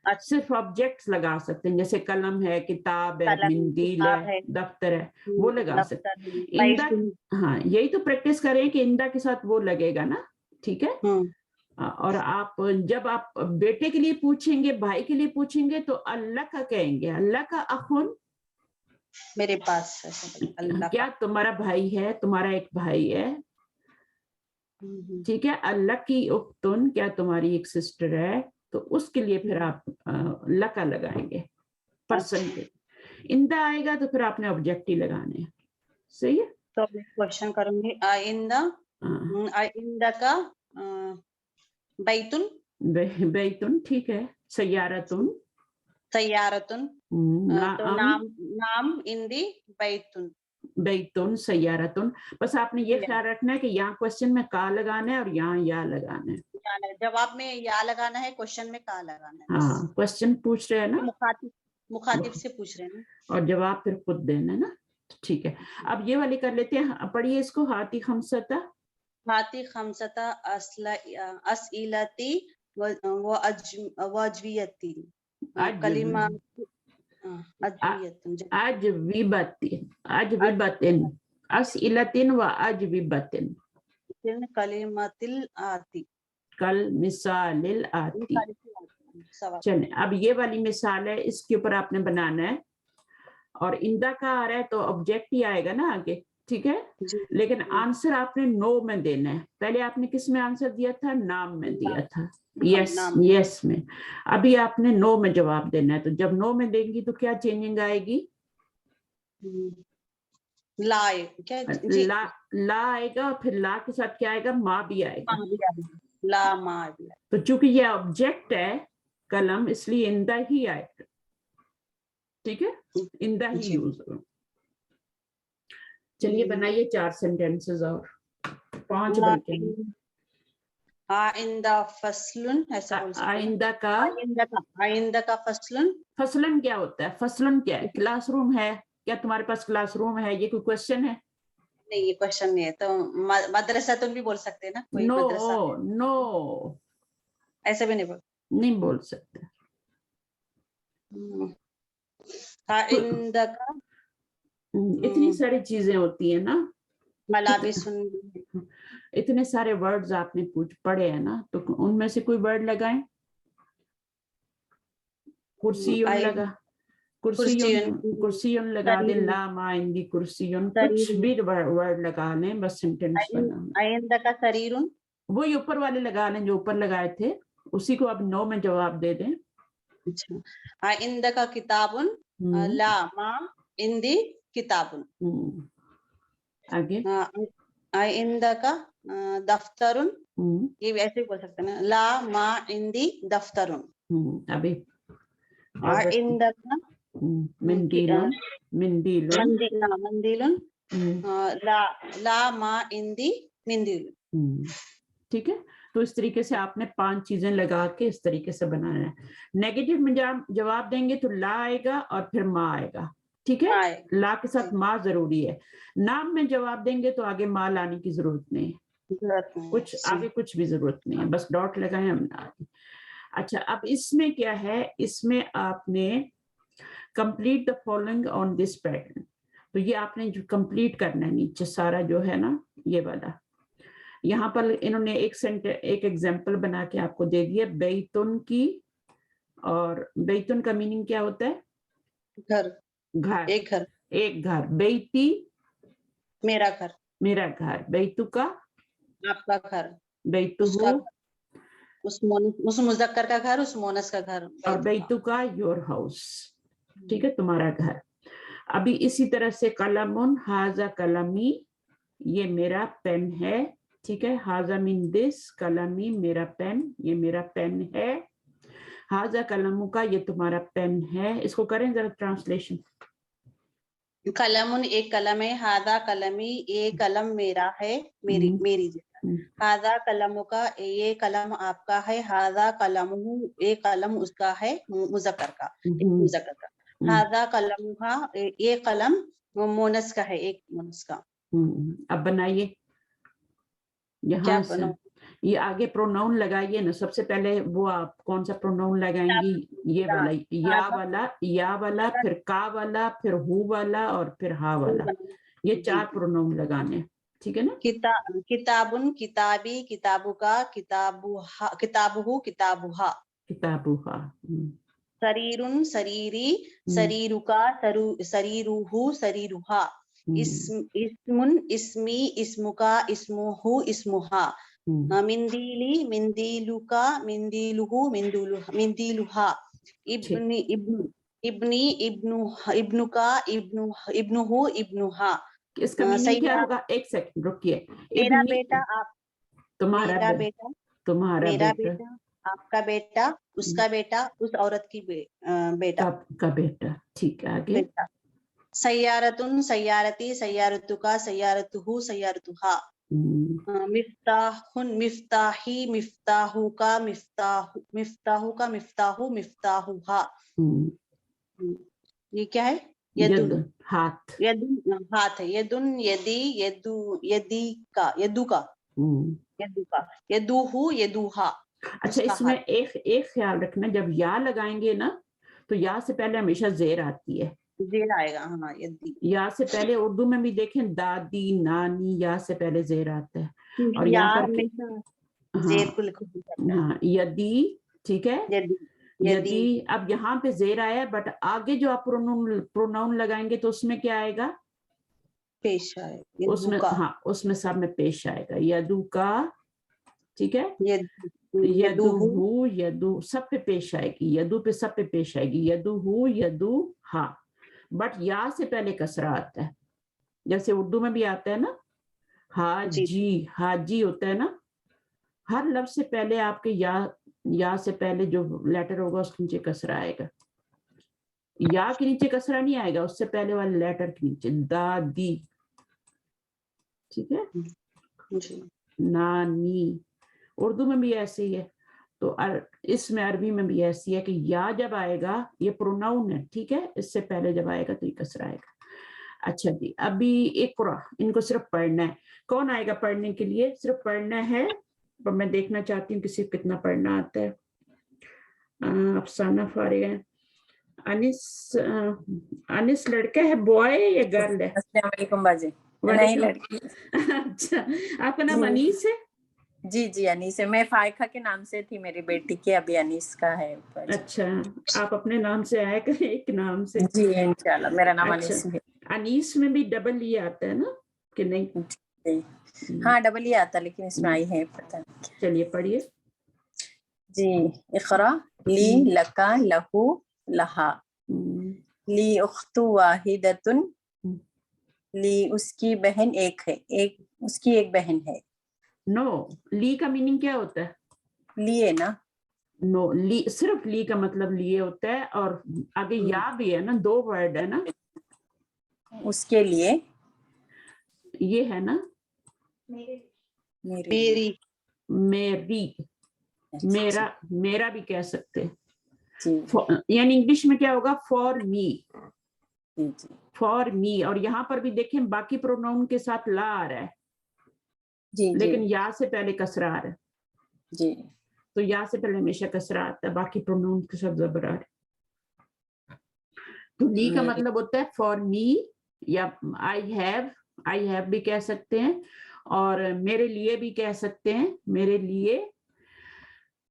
S2: सिर्फ ऑब्जेक्ट्स लगा सकते हैं, जैसे कलम है, किताब है, मिंदील है, दफ्तर है, वो लगा सकते हैं। इंदा, हाँ यही तो प्रैक्टिस करें कि इंदा के साथ वो लगेगा ना। ठीक है। और आप जब आप बेटे के लिए पूछेंगे, भाई के लिए पूछेंगे तो अल्लाह का कहेंगे, अल्लाह का अखुन,
S6: मेरे पास अल्लाह
S2: क्या तुम्हारा भाई है, तुम्हारा एक भाई है। ठीक है। अल्लाह की उख्तुन, क्या तुम्हारी एक सिस्टर है। तो उसके लिए फिर आप लका लगाएंगे पर्सन के। इंदा आएगा तो फिर आपने ऑब्जेक्ट ही लगाने हैं। सही है।
S6: तो मैं क्वेश्चन करूंगी, आइंदा आइंदा का बैतुन,
S2: बैतुन ठीक है। सयारतुन,
S6: सयारतुन, तो नाम इंदी बैतुन,
S2: बैतुन सयारतुन। बस आपने ये ख्याल रखना है कि यहाँ क्वेश्चन में का लगाना है और यहाँ या लगाना है।
S6: जवाब में या लगाना है, क्वेश्चन में का लगाना है।
S2: हाँ, क्वेश्चन पूछ रहे हैं ना,
S6: मुखातिब से पूछ रहे हैं,
S2: और जवाब फिर खुद देना है ना। ठीक है, अब ये वाली कर लेते हैं। पढ़िए इसको। हाथी खमसता,
S6: हाथी खमसता अस्इलती व अजवियती, कलिमा
S2: अजविबतिन, अस्इलतिन व अजविबतिन,
S6: कलिमातिल आती,
S2: कल मिसालिल आती। चले, अब ये वाली मिसाल है, इसके ऊपर आपने बनाना है। और इंदा का आ रहा है तो ऑब्जेक्ट ही आएगा ना आगे। ठीक है। लेकिन आंसर आपने नो में देना है। पहले आपने किस में आंसर दिया था, नाम में दिया था। यस में। अभी आपने नो में जवाब देना है। तो जब नो में देंगी तो क्या चेंजिंग आएगी, ला आएगा। फिर ला के साथ क्या आएगा, माँ भी आएगा।
S6: ला माँ।
S2: तो चूंकि ये ऑब्जेक्ट है कलम, इसलिए इंदा ही आएगा। ठीक है, इंदा ही यूज हो। चलिए बनाइए 4 सेंटेंसेस और 5 बल्कि।
S6: आइंदा फसलुन, ऐसा बोल सकते हैं। आइंदा का फसलुन।
S2: फसलन क्या होता है, फसलन क्या है, क्लासरूम है। क्या तुम्हारे पास क्लासरूम है, ये कोई क्वेश्चन है?
S6: नहीं, ये क्वेश्चन नहीं है। तो मदरसा तो भी बोल सकते हैं ना, कोई
S2: नो
S6: ऐसे भी नहीं
S2: बोल सकते।
S6: आइंदा का
S2: इतनी सारी चीजें होती है ना,
S6: मलाबिसुन,
S2: इतने सारे वर्ड्स आपने पढ़े हैं ना, तो उनमें से कोई वर्ड लगाएं। कुर्सियुन लगा, कुर्सियुन लगा दे, ला मा इंदी कुर्सियुन, कुछ भी वर्ड लगा लें, बस सेंटेंस बना।
S6: आइंदा का सरीरुन,
S2: वही ऊपर वाले लगा लें जो ऊपर लगाए थे, उसी को अब नो में जवाब दे दें।
S6: अच्छा, आइंदा का किताबुन, ला मा इंदी किताबुन।
S2: आगे
S6: आइंदा का दफ्तरुन, ये भी ऐसे बोल सकते हैं ना, ला मा इंदी दफ्तरुन।
S2: अभी
S6: आइंदा का
S2: मंदीलुन मंदीलुन
S6: मंदिलुन ला मा इंदी मिंदिलुन।
S2: ठीक है, तो इस तरीके से आपने 5 चीजें लगा के इस तरीके से बनाना है। नेगेटिव में जवाब देंगे तो ला आएगा और फिर माँ आएगा, ठीक है, ला के साथ माँ जरूरी है। नाम में जवाब देंगे तो आगे माँ लाने की जरूरत नहीं है, कुछ आगे कुछ भी जरूरत नहीं है, बस डॉट लगाए हमने। अच्छा, अब इसमें क्या है, इसमें आपने complete the following on this pattern, तो ये आपने जो कंप्लीट करना है नीचे सारा जो है ना ये वाला। यहाँ पर इन्होंने एक एग्जाम्पल बना के आपको दे दिया बैतुन की, और बैतुन का मीनिंग क्या होता है?
S6: घर,
S2: घर, एक घर। बैती
S6: मेरा घर,
S2: बैतु का
S6: आपका घर,
S2: बैतुहु
S6: उस मुज़क्कर का घर, उस मोनस का घर,
S2: और बैतु का योर हाउस, ठीक है, तुम्हारा घर। अभी इसी तरह से कलमुन हाजा कलमी, ये मेरा पेन है, ठीक है, हाजा मिन दिस कलमी, मेरा पेन, ये मेरा पेन है। हाजा कलमु का, ये तुम्हारा पेन है। इसको करें जरा ट्रांसलेशन।
S6: कलमुन एक कलम है, हादा कलमी ये कलम मेरा है, मेरी जैसा। हादा कलमु का ये कलम आपका है, हादा कलमु ये कलम उसका है, मुज़क्कर का। हादा कलमु का ये कलम मोनस का है, एक मोनस का।
S2: अब बनाइए, यहाँ से ये आगे प्रोनाउन लगाइए ना। सबसे पहले वो आप कौन सा प्रोनाउन लगाएंगी? ये वाला, या वाला, फिर का वाला, फिर हु वाला और फिर हा वाला, ये 4 प्रोनाउन लगाने, ठीक है ना।
S6: किताबुन किताबी, किताबुका, किताबुहु, किताबुहा। शरीरुन शरीरी, शरीरुका, शरीरुहु, शरीरुहा। इस्मुन इस्मी, इस्मुका, इस्मुहु, इस्मुहा। मिंदीली मिंदीलुका, मिंदीलुहु, मिंदीलुहा। इब्नी इब्नुका, इब्नुहु, इब्नुहा।
S2: इसका मीनिंग क्या होगा? एक सेकंड रुकिए।
S6: मेरा बेटा, आप
S2: तुम्हारा
S6: बेटा, आपका बेटा, उसका बेटा, उस औरत की बेटा
S2: का बेटा, ठीक है, आगे।
S6: सय्यारतुन सय्यारती, सय्यारतुका, सय्यारतुहु, सय्यारतुहा। मिफ्ताहुन मिफ्ताही, मिफ्ताहुका, मिफ्ताहुका, मिफ्ताहु, मिफ्ताहुहा। ये क्या है? यदुन,
S2: हाथ,
S6: हाथ है। यदुन यदी, यदुका, यदुहु, यदुहा।
S2: अच्छा, इसमें एक ख्याल रखना, जब या लगाएंगे ना तो या से पहले हमेशा जेर आती है,
S6: जेर आएगा। हाँ,
S2: या से पहले उर्दू में भी देखें, दादी नानी, या से पहले जेर आता है। और
S6: यहाँ पर
S2: हाँ, यदि, ठीक है, यदि। अब यहाँ पे जेर आया है, बट आगे जो आप प्रोनाउन लगाएंगे तो उसमें क्या आएगा?
S6: पेश आएगा
S2: उसमें, हाँ, उसमें सब में पेश आएगा। यदु का, ठीक है, यदुहु, यदु सब पे पेश आएगी, यदु पे सब पे पेश आएगी, यदुहु, यदु हा। बट या से पहले कसरा आता है, जैसे उर्दू में भी आता है ना, हाजी होता है ना। हर लफ्ज से पहले आपके या से पहले जो लेटर होगा उसके नीचे कसरा आएगा। या के नीचे कसरा नहीं आएगा, उससे पहले वाले लेटर के नीचे। दादी, ठीक है, नानी। उर्दू में भी ऐसे ही है, तो इसमें अरबी में भी ऐसी है कि या जब आएगा, ये प्रोनाउन है, ठीक है, इससे पहले जब आएगा तो ये कसरा आएगा। अच्छा जी, अभी इक़रा, इनको सिर्फ पढ़ना है। कौन आएगा पढ़ने के लिए? सिर्फ पढ़ना है, पर मैं देखना चाहती हूँ किसी कितना पढ़ना आता है। अफसाना फारिग है। अनिस लड़का है, बॉय या गर्ल है?
S7: अस्सलाम वालेकुम बाजी। नहीं, लड़की।
S2: अच्छा, आपका नाम अनीस है?
S7: जी अनीस है। मैं फाइका के नाम से थी, मेरी बेटी के अभी अनीस का है।
S2: अच्छा, आप अपने नाम से आया करें, एक नाम से।
S7: जी इंशाल्लाह, मेरा नाम
S2: अच्छा,
S7: अनीस है।
S2: अनीस में भी डबल ई आता है ना कि नहीं?
S7: हाँ, डबल ई आता, लेकिन इसमें आई है, पता नहीं।
S2: चलिए पढ़िए
S7: जी। इक़रा, ली, लका, लहू, लहा। ली उख्तु वाहिदतुन, ली उसकी बहन एक है, उसकी एक बहन है।
S2: नो, ली का मीनिंग क्या होता है?
S7: लिए ना,
S2: नो, ली सिर्फ ली का मतलब लिए होता है, और आगे या भी है ना, 2 वर्ड है ना,
S7: उसके लिए,
S2: ये है ना
S7: मेरे
S6: मेरी,
S2: मेरी, मेरा, मेरा भी कह सकते हैं,
S7: जी
S2: यानी इंग्लिश में क्या होगा, for me,
S7: ji ji
S2: for me. और यहाँ पर भी देखें बाकी प्रोनाउन के साथ ला आ रहा है,
S7: जी
S2: लेकिन
S7: जी
S2: या से पहले कसरा आ रहा है,
S7: जी
S2: तो या से पहले हमेशा कसरा आता है, बाकी प्रोनाउन के साथ जबर आ रहा है। तो ली का
S7: मेरे,
S2: मतलब होता है फॉर मी, या आई हैव भी कह सकते हैं, और मेरे लिए भी कह सकते हैं, मेरे लिए,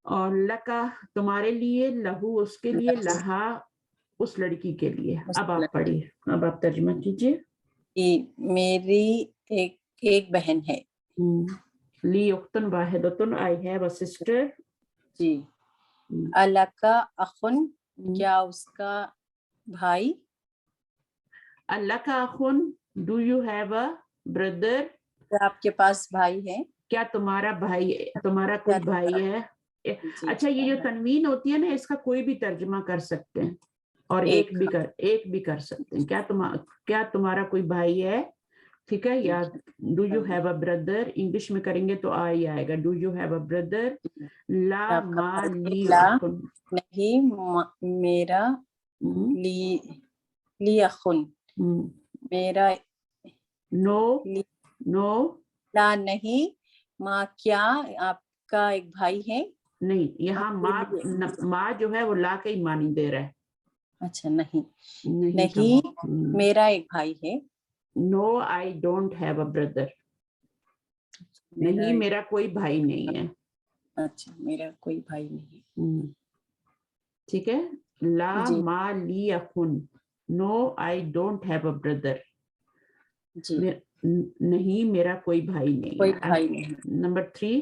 S2: और लका तुम्हारे लिए, लहू उसके लिए, लहा उस लड़की के लिए। अब आप पढ़िए, अब आप तर्जुमा कीजिए।
S7: कि मेरी एक बहन है।
S2: ली उख्तुन वाहिदतुन, आई हैव अ सिस्टर।
S7: जी। अलका अखुन, क्या उसका भाई?
S2: अल्लाह का अखुन, do you have a brother,
S7: क्या आपके पास भाई है?
S2: क्या तुम्हारा भाई, तुम्हारा कोई भाई है?
S7: जी,
S2: अच्छा, ये जो तनवीन होती है ना, इसका कोई भी तर्जुमा कर सकते हैं, और एक भी कर सकते हैं। क्या तुम्हारा कोई भाई है, ठीक है, या do you have a brother, English में करेंगे तो आई आएगा, do you have a brother. ला
S7: आपका
S2: मा
S7: भाई है?
S2: ली
S7: ला
S2: अखुन,
S7: नहीं, मेरा ली अखुन, मेरा
S2: नो
S7: ली,
S2: नो
S7: ला नहीं, माँ क्या आपका एक भाई है?
S2: नहीं, यहाँ
S7: आपके लिए।
S2: माँ जो है वो ला के ही मानी दे रहा है,
S7: अच्छा, नहीं
S2: नहीं
S7: मेरा एक भाई है।
S2: No I don't have a brother, नहीं मेरा कोई भाई नहीं है।
S7: अच्छा, मेरा कोई भाई नहीं
S2: ठीक है, ला
S7: जी
S2: मा ली अखुन, no I don't have a brother,
S7: जी,
S2: नहीं मेरा कोई भाई नहीं
S7: कोई
S2: है।
S7: भाई नहीं।
S2: नंबर 3,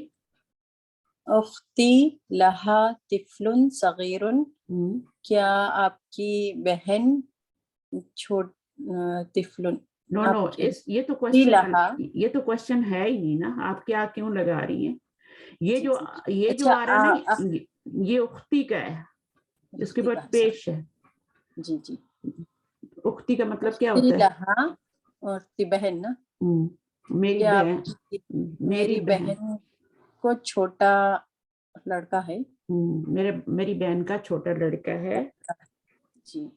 S7: उख्ती लहा तिफलुन सगीरुन, क्या आपकी बहन तिफलुन,
S2: नो
S7: आपकी
S2: ये तो
S7: लहा,
S2: क्वेश्चन है ही नहीं ना, आप क्या क्यों लगा रही हैं? ये
S7: जी,
S2: जो
S7: जी,
S2: ये जो
S7: अच्छा,
S2: आ रहा है ना, ये उख्ती का है, इसके बाद पेश है।
S7: जी जी,
S2: उख्ती का मतलब क्या
S7: उख्ती
S2: होता है?
S7: लहा, उख्ती बहन ना,
S2: मेरी
S7: क्या
S2: बहन,
S7: आपकी
S2: मेरी
S7: मेरी
S2: बहन,
S7: बहन को छोटा लड़का है?
S2: मेरी बहन का छोटा लड़का है।
S7: जी।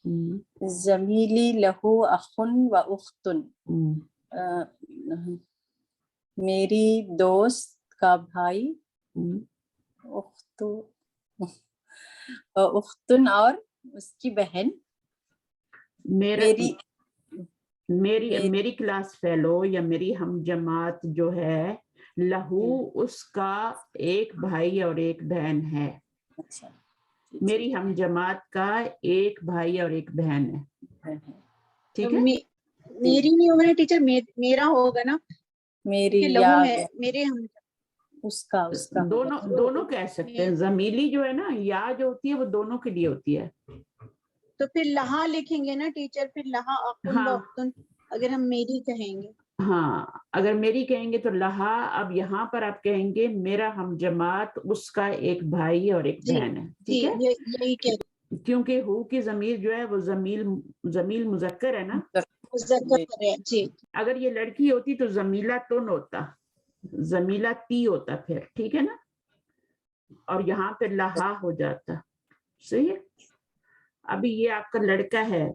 S7: जमीली लहू अखुन व उख्तुन, मेरी दोस्त का भाई, उख्तु उख्तुन और उसकी बहन,
S2: मेरी क्लास फेलो या मेरी हम जमात जो है, लहू उसका एक भाई और एक बहन है।
S7: अच्छा,
S2: मेरी हम जमात का एक भाई और एक बहन है, ठीक है।
S4: मेरी नहीं होगा ना टीचर, मेरा होगा ना,
S7: मेरी
S4: लहू
S7: या
S4: है मेरे हम,
S7: उसका
S2: दोनों कह सकते हैं। जमीली जो है ना, या जो होती है वो दोनों के लिए होती है।
S4: तो फिर लहा लिखेंगे ना टीचर, फिर लहा अखुन व
S2: हाँ
S4: उख्तुन, अगर हम मेरी कहेंगे।
S2: हाँ, अगर मेरी कहेंगे तो लहा। अब यहाँ पर आप कहेंगे मेरा हम जमात उसका एक भाई और एक बहन है, ठीक है।
S4: यही कह रही,
S2: क्योंकि हु की जमीर जो है वो जमील मुजक्कर है ना।
S4: जी।
S2: अगर ये लड़की होती तो जमीला तुन होता, जमीला ती होता फिर, ठीक है ना, और यहाँ पे लहा हो जाता, सही है। अभी ये आपका लड़का है,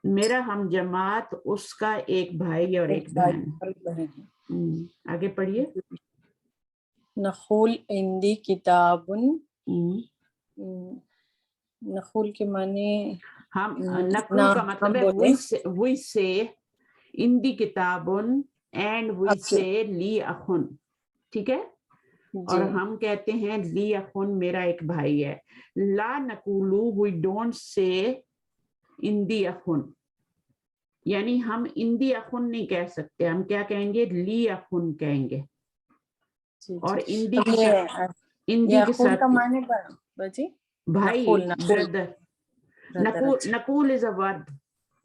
S2: मेरा हम जमात उसका एक भाई और एक बहन है। आगे पढ़िए।
S7: नखुल इंदी किताबुन, नखुल के माने
S2: हम नकुल का मतलब है वी से इंदी किताबुन एंड वी से ली अखुन, ठीक है। और हम कहते हैं ली अखुन मेरा एक भाई है। ला नकुलू वी डोंट से इंदी अखुन, यानी हम इंदी अखुन नहीं कह सकते, हम क्या कहेंगे, ली अखुन कहेंगे। और इंदी के साथ
S7: का माने
S2: भाई, brother. Nakul is a verb,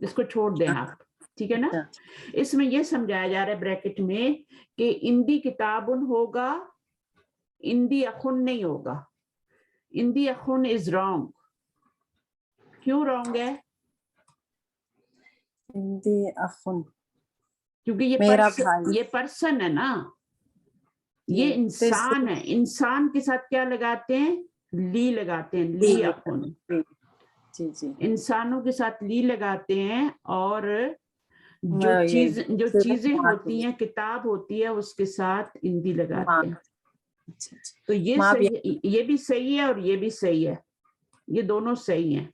S2: इसको छोड़ दें आप, ठीक है ना। इसमें यह समझाया जा रहा है ब्रैकेट में कि इंदी किताबुन होगा, इंदी अखुन नहीं होगा। indi akhun is wrong. کیوں رانگ ہے؟
S7: عندي أخ
S2: کیونکہ
S7: میرا بھائی
S2: یہ پرسن ہے نا، یہ انسان ہے. انسان کے ساتھ کیا لگاتے ہیں؟ لی لگاتے ہیں. لی اخن.
S7: جی جی
S2: انسانوں کے ساتھ لی لگاتے ہیں، اور جو چیزیں ہوتی ہیں، کتاب ہوتی ہے، اس کے ساتھ اندی لگاتے ہیں. تو یہ بھی صحیح ہے اور یہ بھی صحیح ہے، یہ دونوں صحیح ہیں.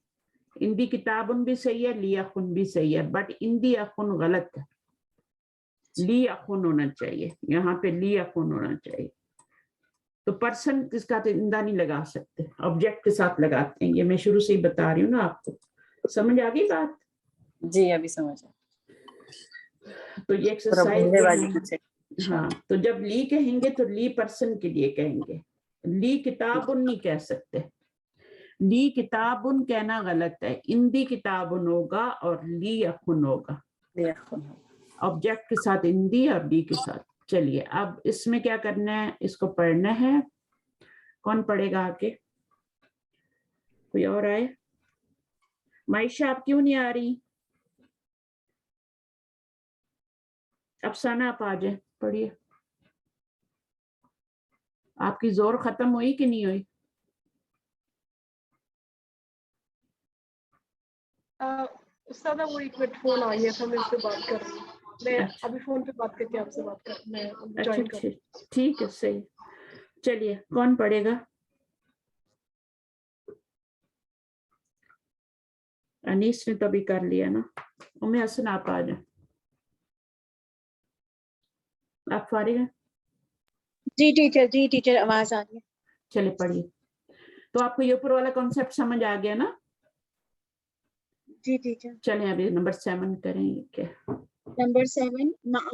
S2: اندی کتابن بھی صحیح ہے، لی اخن بھی صحیح ہے، بٹ اندی اخن غلط ہے. لی اخن ہونا چاہیے، یہاں پہ لی اخن ہونا چاہیے. تو پرسن کس کا اندہ نہیں لگا سکتے، آبجیکٹ کے ساتھ لگاتے ہیں. یہ میں شروع سے ہی بتا رہی ہوں نا آپ کو. سمجھ آ گئی بات؟
S7: جی ابھی سمجھ.
S2: تو یہ ایکسرسائز. ہاں، تو جب لی کہیں گے تو لی پرسن کے لیے کہیں گے. لی کتابن نہیں کہہ سکتے. لی کتابن کہنا غلط ہے. اندی کتابن ہوگا اور لی اخن ہوگا. آبجیکٹ کے ساتھ اندی اور لی کے ساتھ. چلیے اب اس میں کیا کرنا ہے، اس کو پڑھنا ہے. کون پڑھے گا آ کے؟ کوئی اور آئے؟ معائشہ آپ کیوں نہیں آ رہی؟ افسانہ آپ آ جائیں، پڑھیے. آپ کی زور ختم ہوئی کہ نہیں ہوئی؟
S3: استاذہ وہ ایک منٹ فون آ گیا تھا، میں اس سے بات کر رہی ہوں. میں ابھی فون پہ بات کر کے آپ سے بات کر میں جوائن کر.
S2: ٹھیک ہے صحیح. چلیے کون پڑھے گا؟ انیس نے تو ابھی کر لیا نا. ام حسن آپ آ جائیں. آپ فارغ ہیں؟
S4: جی ٹیچر آواز آ رہی ہے.
S2: چلے پڑھیے. تو آپ کو یہ اوپر والا کانسیپٹ سمجھ آ گیا نا؟
S4: جی ٹیچر.
S2: چلیں ابھی نمبر 7 کریں. کیا
S4: نمبر 7 مع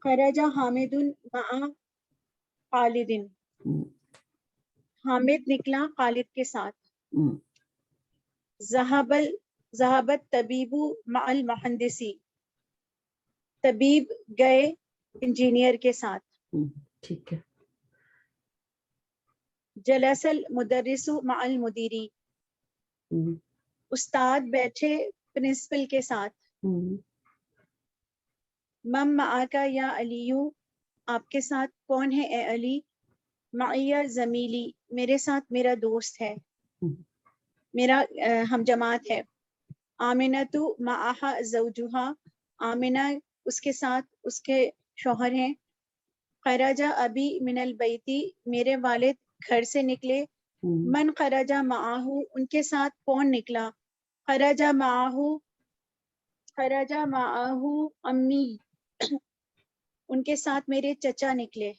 S4: خرج حامد مع خالد. حامد نکلا خالد کے ساتھ. ذهبت طبیب مع المہندسی. طبیب گئے انجینئر کے ساتھ.
S2: ٹھیک ہے.
S4: جلس المدرس مع المدیری. استاد بیٹھے پرنسپل کے ساتھ. من معک یا علیو. آپ کے ساتھ کون ہے اے علی؟ معی زمیلی. میرے ساتھ میرا دوست ہے، میرا ہم جماعت ہے. آمنۃ معہا زوجہا. آمنہ اس کے ساتھ اس کے شوہر ہیں. خرج ابی من البیتی. میرے والد گھر سے نکلے. من خرج معہو. ان کے ساتھ کون نکلا؟ خرج معہو امی. ان کے ساتھ میرے چچا نکلے.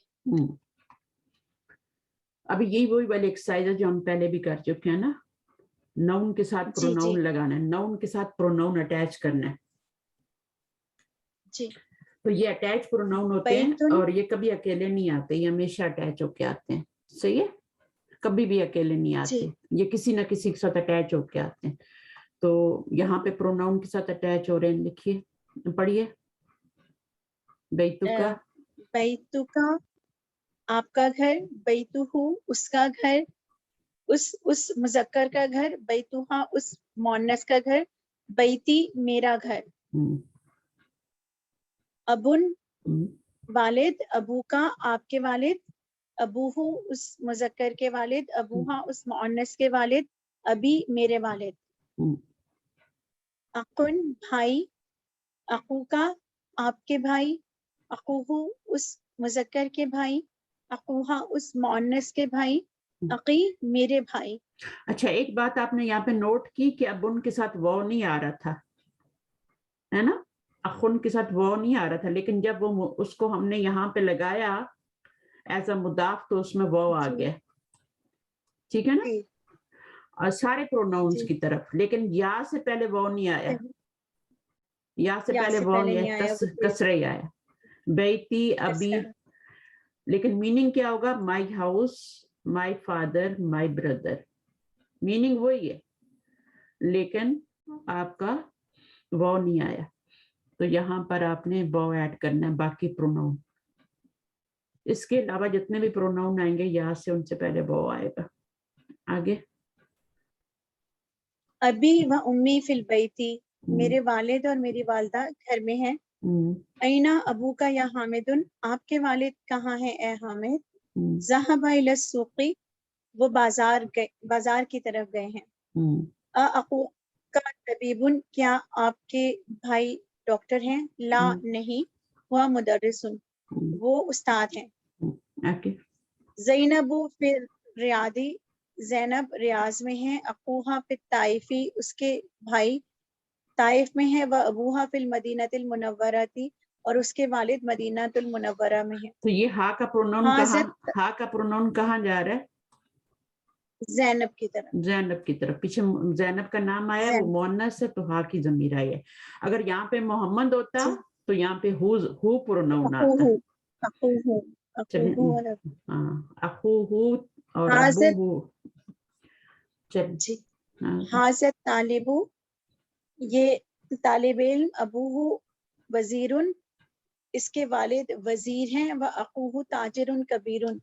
S2: ابھی یہی وہی والی ایکسرسائز ہے جو ہم پہلے بھی کر چکے ہیں نا. ناؤن کے ساتھ پروناؤن لگانا ہے، ناؤن کے ساتھ پروناؤن اٹیچ کرنا ہے.
S4: جی.
S2: تو یہ اٹیچ پروناؤن ہوتے ہیں اور یہ کبھی اکیلے نہیں آتے، یہ ہمیشہ اٹیچ ہو کے آتے ہیں. صحیح ہے، کبھی بھی اکیلے نہیں آتے، یہ کسی نہ کسی کے ساتھ اٹیچ ہو کے آتے ہیں. تو یہاں پہ پروناؤن کے ساتھ اٹیچ ہو رہے ہیں. لکھیے، پڑھیے. بیتکا.
S4: بیتکا آپ کا گھر. بیتہو اس کا گھر، اس مذکر کا گھر. بیتہا اس مؤنث کا گھر. بیتی میرا گھر. ابن والد. ابو کا آپ کے والد. ابوہو اس مذکر کے والد. ابوہا اس مؤنث کے والد. ابی میرے والد. اخن بھائی. اخو کا آپ کے بھائی. اخوہو اس مذکر کے بھائی. اخوہا اس مؤنث کے بھائی. اقی میرے بھائی.
S2: اچھا ایک بات آپ نے یہاں پہ نوٹ کی کہ اب ان کے ساتھ وہ نہیں آ رہا تھا، ہے نا؟ اخن کے ساتھ وہ نہیں آ رہا تھا، لیکن جب وہ اس کو ہم نے یہاں پہ لگایا ایز اے مضاف تو اس میں وہ آ گیا. ٹھیک ہے نا؟ اور سارے پروناؤنس کی طرف. لیکن یا سے پہلے وہ نہیں آیا، یا سے پہلے وہ نہیں آیا، کسرہ ہی آیا. بیتی ابی. لیکن میننگ کیا ہوگا؟ My house, my father, my brother. Meaning وہی ہے لیکن آپ کا وہ نہیں آیا. تو یہاں پر آپ نے وہ ایڈ کرنا ہے باقی پروناؤن. اس کے علاوہ جتنے بھی پروناؤن آئیں گے یہاں سے ان سے پہلے وہ آئے گا. आगे
S4: अबी व उम्मी फिल बैती, मेरे वालिद और मेरी वालदा घर में हैं। ऐना अबू का या हामिदुन, आपके वालिद कहाँ हैं ए हामिद? ज़हबा इला सूक़ी, वो बाजार की तरफ गए हैं। अक़ू का तबीबुन, क्या आपके भाई डॉक्टर हैं? ला नहीं, हुआ मुदर्रिसुन, वो उस्ताद हैं।
S2: आगे
S4: ज़ैनबु फिर रियादी, ज़ैनब रियाज में है। अक़ूहा फिर ताइफी, उसके भाई ताइफ में है। व अबूहा फिल मदीनतिल मुनव्वरती, और उसके वालिद मदीनातुल मुनव्वरा में है।
S2: तो ये हा का प्रोनाउन कहाँ जा रहा है?
S4: ज़ैनब की तरफ।
S2: ज़ैनब की तरफ। पीछे ज़ैनब का नाम आया, वो मुअन्नस है तो हा की ज़मीर आई है। अगर यहाँ पे मोहम्मद होता तो यहाँ पे हु प्रोनाउन आता। अखूहु और अबूहु।
S4: हाज़त तालिबु, ये तालिब इल्म। अबूहु वज़ीरुन, इसके वालिद वजीर हैं। व अखूहु ताजिरुन कबीरुन,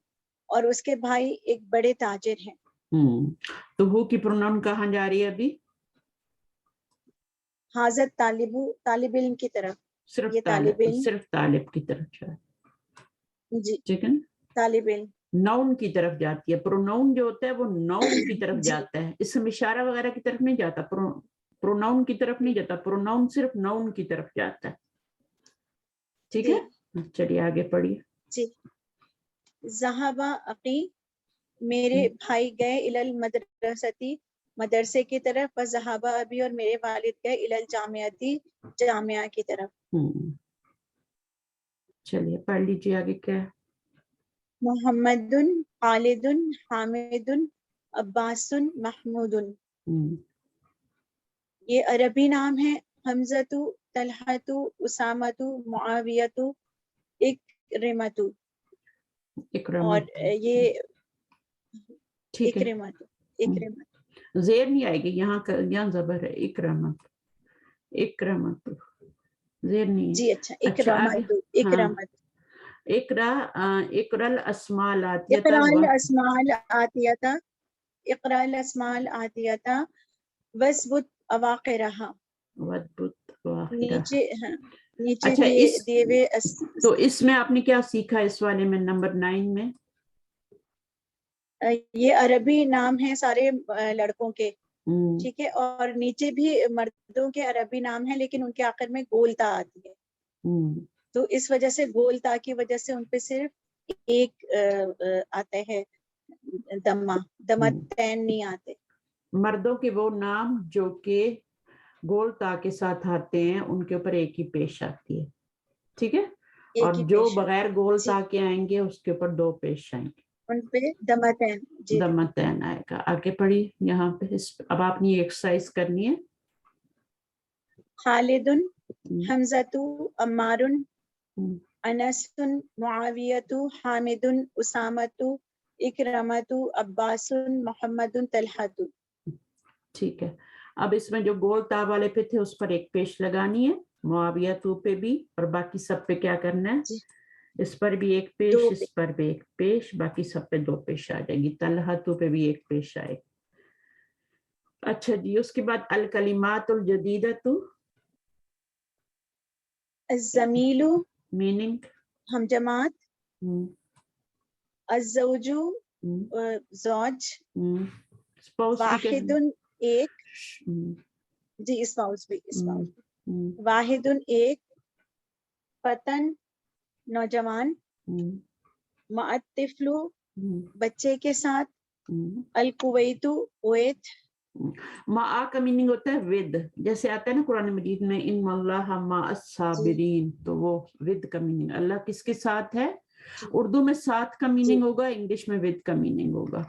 S4: और उसके भाई एक बड़े ताजिर हैं।
S2: तो हु की प्रोनाउन कहाँ जा रही है अभी?
S4: हाज़त तालिबु, तालिब इल्म की तरफ।
S2: सिर्फ
S4: ये तालिब इल्म,
S2: सिर्फ तालिब की तरफ जाए,
S4: जी,
S2: ठीक है।
S4: तालिब इल्म
S2: नाउन की तरफ जाती है। प्रोनाउन जो होता है वो नाउन की तरफ जाता है, इसमें इशारा वगैरह की तरफ नहीं जाता। प्रोनाउन की तरफ नहीं जाता, प्रोनाउन सिर्फ नाउन की तरफ जाता है, ठीक है। चलिए आगे पढ़िए।
S4: जी। ज़हाबा अक़ी, मेरे भाई गए। इलल मदरसती, मदरसे की तरफ। व ज़हाबा अबी, और मेरे वालिद गए। इलल जामियाती, जामिया की तरफ।
S2: चलिए पढ़ लीजिए आगे क्या है।
S4: मोहम्मदुन, खालिदुन, हामिदुन, अब्बासुन, महमूदुन, ये अरबी नाम है। हमज़तु, तलहतु, उसामतु, मुआवियतु, इक्रिमतु, और ये इक्रिमतु।
S2: ज़ेर नहीं आएगी यहाँ जबर है। इक्रामत, ज़ेर नहीं है
S4: जी। अच्छा, इक्रामतु, इक्रामत।
S2: इक़रल अस्माल
S4: आतियता, वस्बुत अवाक़िरहा, नीचे
S2: अच्छा,
S4: दिए हुए।
S2: तो इसमें आपने क्या सीखा इस वाले में, नंबर 9 में?
S4: ये अरबी नाम है सारे लड़कों के, ठीक है। और नीचे भी मर्दों के अरबी नाम है, लेकिन उनके आखिर में गोलता आती है। तो इस वजह से गोलता की वजह से उनपे सिर्फ एक आता है दमतैन नहीं आते।
S2: मर्दों के वो नाम जो के गोलता के साथ आते हैं उनके ऊपर एक ही पेश आती है, ठीक है। और जो बगैर गोलता के आएंगे उसके ऊपर दो पेश आएंगे,
S4: उन पे दमतैन
S2: आएगा। आगे पढ़िए यहाँ पे। अब आपने ये एक्सरसाइज करनी है।
S4: खालिदुन, हमज़तु, अम्मारुन, अनसुन, मुआवियतु, हामिदुन, उसामतु, इकरामतु, अब्बासुन, मोहम्मदुन, तलहतु।
S2: ठीक है। अब इसमें जो गोल ता वाले पे थे उस पर एक पेश लगानी है, मुआविया तू पे भी, और बाकी सब पे क्या करना है? इस पर भी एक पेश, इस पर भी एक पेश, बाकी सब पे दो पेश आ जाएगी। तलहतु पे भी एक पेश आएगी। अच्छा जी, उसके बाद अल कलिमातुल जदीदतु,
S4: अज़्ज़मीलु,
S2: मीनिंग
S4: हम जमात, अज़्ज़ौजु, ज़ौज, वाहिदुन, एक, जी स्पाउस भी, वाहिदुन, एक, फतन, नौजवान, मअत्तिफ्लु, बच्चे के साथ, अल कुवैतु, कुवैत।
S2: माआ का मीनिंग होता है विद, जैसे आता है ना कुरान मजीद में इन्नल्लाह मअस-साबिरीन, तो वो विद का मीनिंग अल्लाह किसके साथ है। उर्दू में साथ का मीनिंग होगा, इंग्लिश में विद का मीनिंग होगा।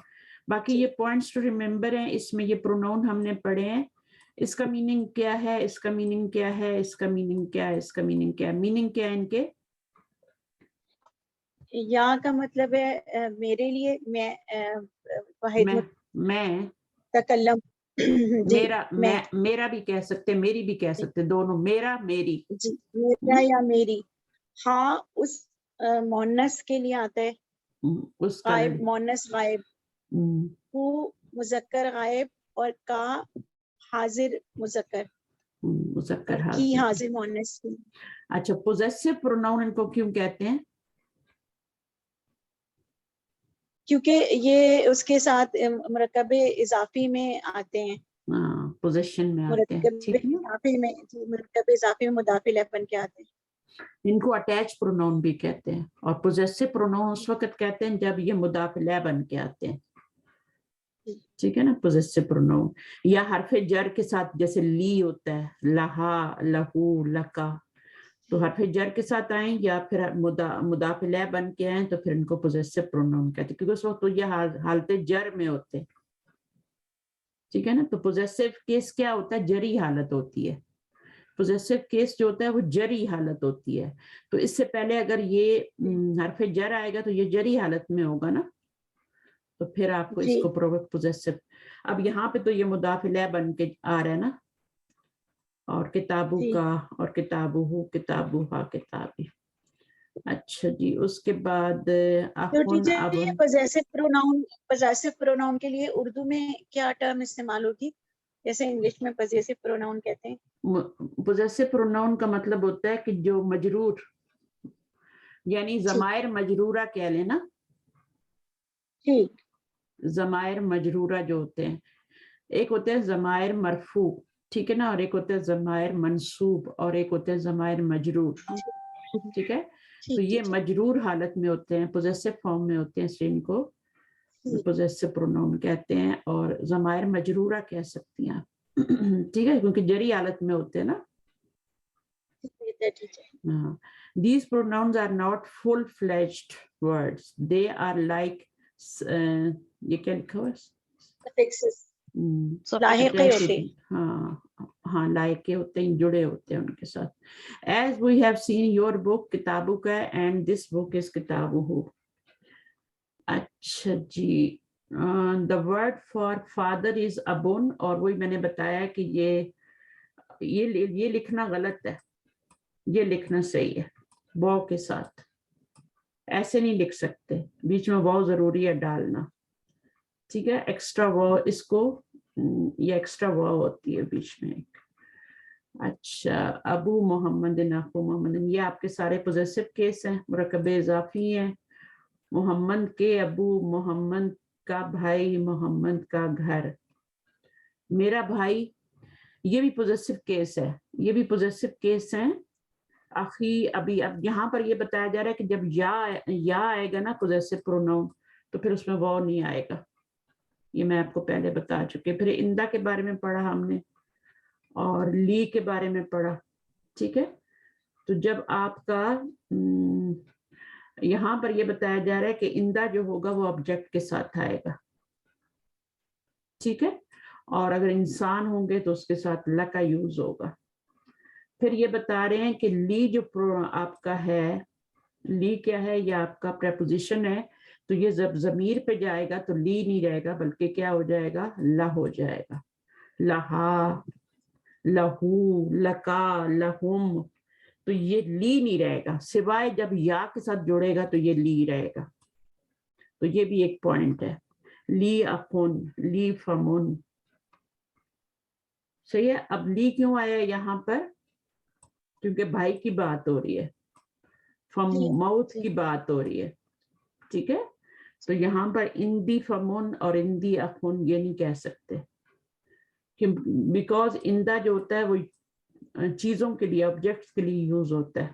S2: बाकी ये पॉइंट्स टू रिमेम्बर हैं। इसमें ये प्रोनाउन हमने पढ़े हैं, इसका मीनिंग क्या है, इसका मीनिंग क्या है, इसका मीनिंग क्या है, इसका मीनिंग क्या है। मीनिंग क्या है इनके?
S4: या का मतलब है मेरे लिए,
S2: मैं
S4: तकल्लम,
S2: मेरा भी कह सकते, मेरी भी कह सकते, दोनों, मेरा मेरी,
S4: जी, मेरा या मेरी। हाँ उस मोनस के लिए आता है, गायब, मोनस गायब। हु مذکر غائب اور کا حاضر مذکر
S2: مذکر
S4: اور کی
S2: حاضر.
S4: حاضر مؤنث کی.
S2: اچھا پوزیسو پروناؤن ان کو کیوں کہتے ہیں؟
S4: کیونکہ یہ اس کے ساتھ مرکب اضافی میں آتے ہیں.
S2: ہاں پوزیشن میں آتے ہیں.
S4: مرکب
S2: ٹھیک ہے نا.
S4: اضافی میں مرکب اضافی میں مضاف الیہ بن کے آتے ہیں.
S2: ان کو اٹیچ پروناؤن بھی کہتے ہیں. اور پوزیسو پروناؤن اس وقت کہتے ہیں جب یہ مضاف الیہ بن کے آتے ہیں. ٹھیک ہے نا. پوزیسو پروناؤن یا حرف جر کے ساتھ جیسے لی ہوتا ہے لہا لہو لکا, تو حرف جر کے ساتھ آئیں یا پھر مضاف الیہ بن کے آئیں تو پھر ان کو پوزیسو پروناؤن کہتے ہیں, کیونکہ اس وقت تو یہ حالت جر میں ہوتے ہیں. ٹھیک ہے نا. تو پوزیسو کیس کیا ہوتا ہے؟ جری حالت ہوتی ہے. پوزیسو کیس جو ہوتا ہے وہ جری حالت ہوتی ہے. تو اس سے پہلے اگر یہ حرف جر آئے گا تو یہ جری حالت میں ہوگا نا, تو پھر آپ کو اس کو پوزیسو. اب یہاں پہ تو یہ مضاف الیہ بن کے آ رہا ہے نا, اور کتابوں کا اور کتابوں کتابوہا کتابی. اچھا جی اس کے بعد
S4: تو ٹیچر یہ پوزیسو پروناؤن کے لیے اردو میں کیا ٹرم استعمال ہوگی؟ جیسے انگلش میں پوزیسو پروناؤن کہتے ہیں.
S2: پوزیسو پروناؤن کا مطلب ہوتا ہے کہ جو مجرور, یعنی ضمائر مجرورہ کہہ لیں نا.
S4: ٹھیک.
S2: ضمائر مجرورہ جو ہوتے ہیں, ایک ہوتے ہیں ضمائر مرفوع, ٹھیک ہے نا, اور ایک ہوتے ہیں ضمائر منصوب, اور ایک ہوتے ہیں ضمائر مجرور. ٹھیک ہے. تو یہ مجرور حالت میں ہوتے ہیں, پوزیسو فارم میں ہوتے ہیں, اس لیے ان کو پوزیسو پروناؤن کہتے ہیں. اور ضمائر مجرورہ کہہ سکتی ہیں آپ. ٹھیک ہے, کیونکہ جری حالت میں ہوتے ہیں نا. These pronouns are not full-fledged words. They are like یہ کیا لکھا ہوا ہے؟ ہاں لائقے ہوتے ہیں, جڑے ہوتے ہیں ان کے ساتھ. As we have seen your book کتابوں کا and this book is کتابوں. اچھا جی the word for father is abun, اور وہی میں نے بتایا کہ یہ لکھنا غلط ہے, یہ لکھنا صحیح ہے واو کے ساتھ. ایسے نہیں لکھ سکتے, بیچ میں واو ضروری ہے ڈالنا. ٹھیک ہے, ایکسٹرا واو اس کو, یہ ایکسٹرا واو ہوتی ہے بیچ میں ایک. اچھا ابو محمد اخو محمد, یہ آپ کے سارے پوزیسو کیس ہیں, مرکب اضافی ہیں. محمد کے ابو, محمد کا بھائی, محمد کا گھر, میرا بھائی, یہ بھی پوزیسو کیس ہے, یہ بھی پوزیسو کیس ہیں. اخی ابھی, اب یہاں پر یہ بتایا جا رہا ہے کہ جب یا آئے گا نا پوزیسو پروناؤن تو پھر اس میں واو نہیں آئے گا. یہ میں آپ کو پہلے بتا چکے. پھر اندہ کے بارے میں پڑھا ہم نے, اور لی کے بارے میں پڑھا. ٹھیک ہے. تو جب آپ کا یہاں پر یہ بتایا جا رہا ہے کہ اندہ جو ہوگا وہ آبجیکٹ کے ساتھ آئے گا. ٹھیک ہے. اور اگر انسان ہوں گے تو اس کے ساتھ لا کا یوز ہوگا. پھر یہ بتا رہے ہیں کہ لی جو آپ کا ہے, لی کیا ہے, یہ آپ کا پریپوزیشن ہے. تو یہ جب ضمیر پہ جائے گا تو لی نہیں رہے گا, بلکہ کیا ہو جائے گا, لا ہو جائے گا. لہا, لہو, لکا, لہم, تو یہ لی نہیں رہے گا, سوائے جب یا کے ساتھ جڑے گا تو یہ لی رہے گا. تو یہ بھی ایک پوائنٹ ہے. لی اخن, لی فمن. صحیح ہے. اب لی کیوں آیا یہاں پر؟ کیونکہ بھائی کی بات ہو رہی ہے, موت کی بات ہو رہی ہے. ٹھیک ہے. تو یہاں پر اندی فمن اور اندی اخن یہ نہیں کہہ سکتے, بیکاز اندہ جو ہوتا ہے وہ چیزوں کے لیے, آبجیکٹس کے لیے یوز ہوتا ہے.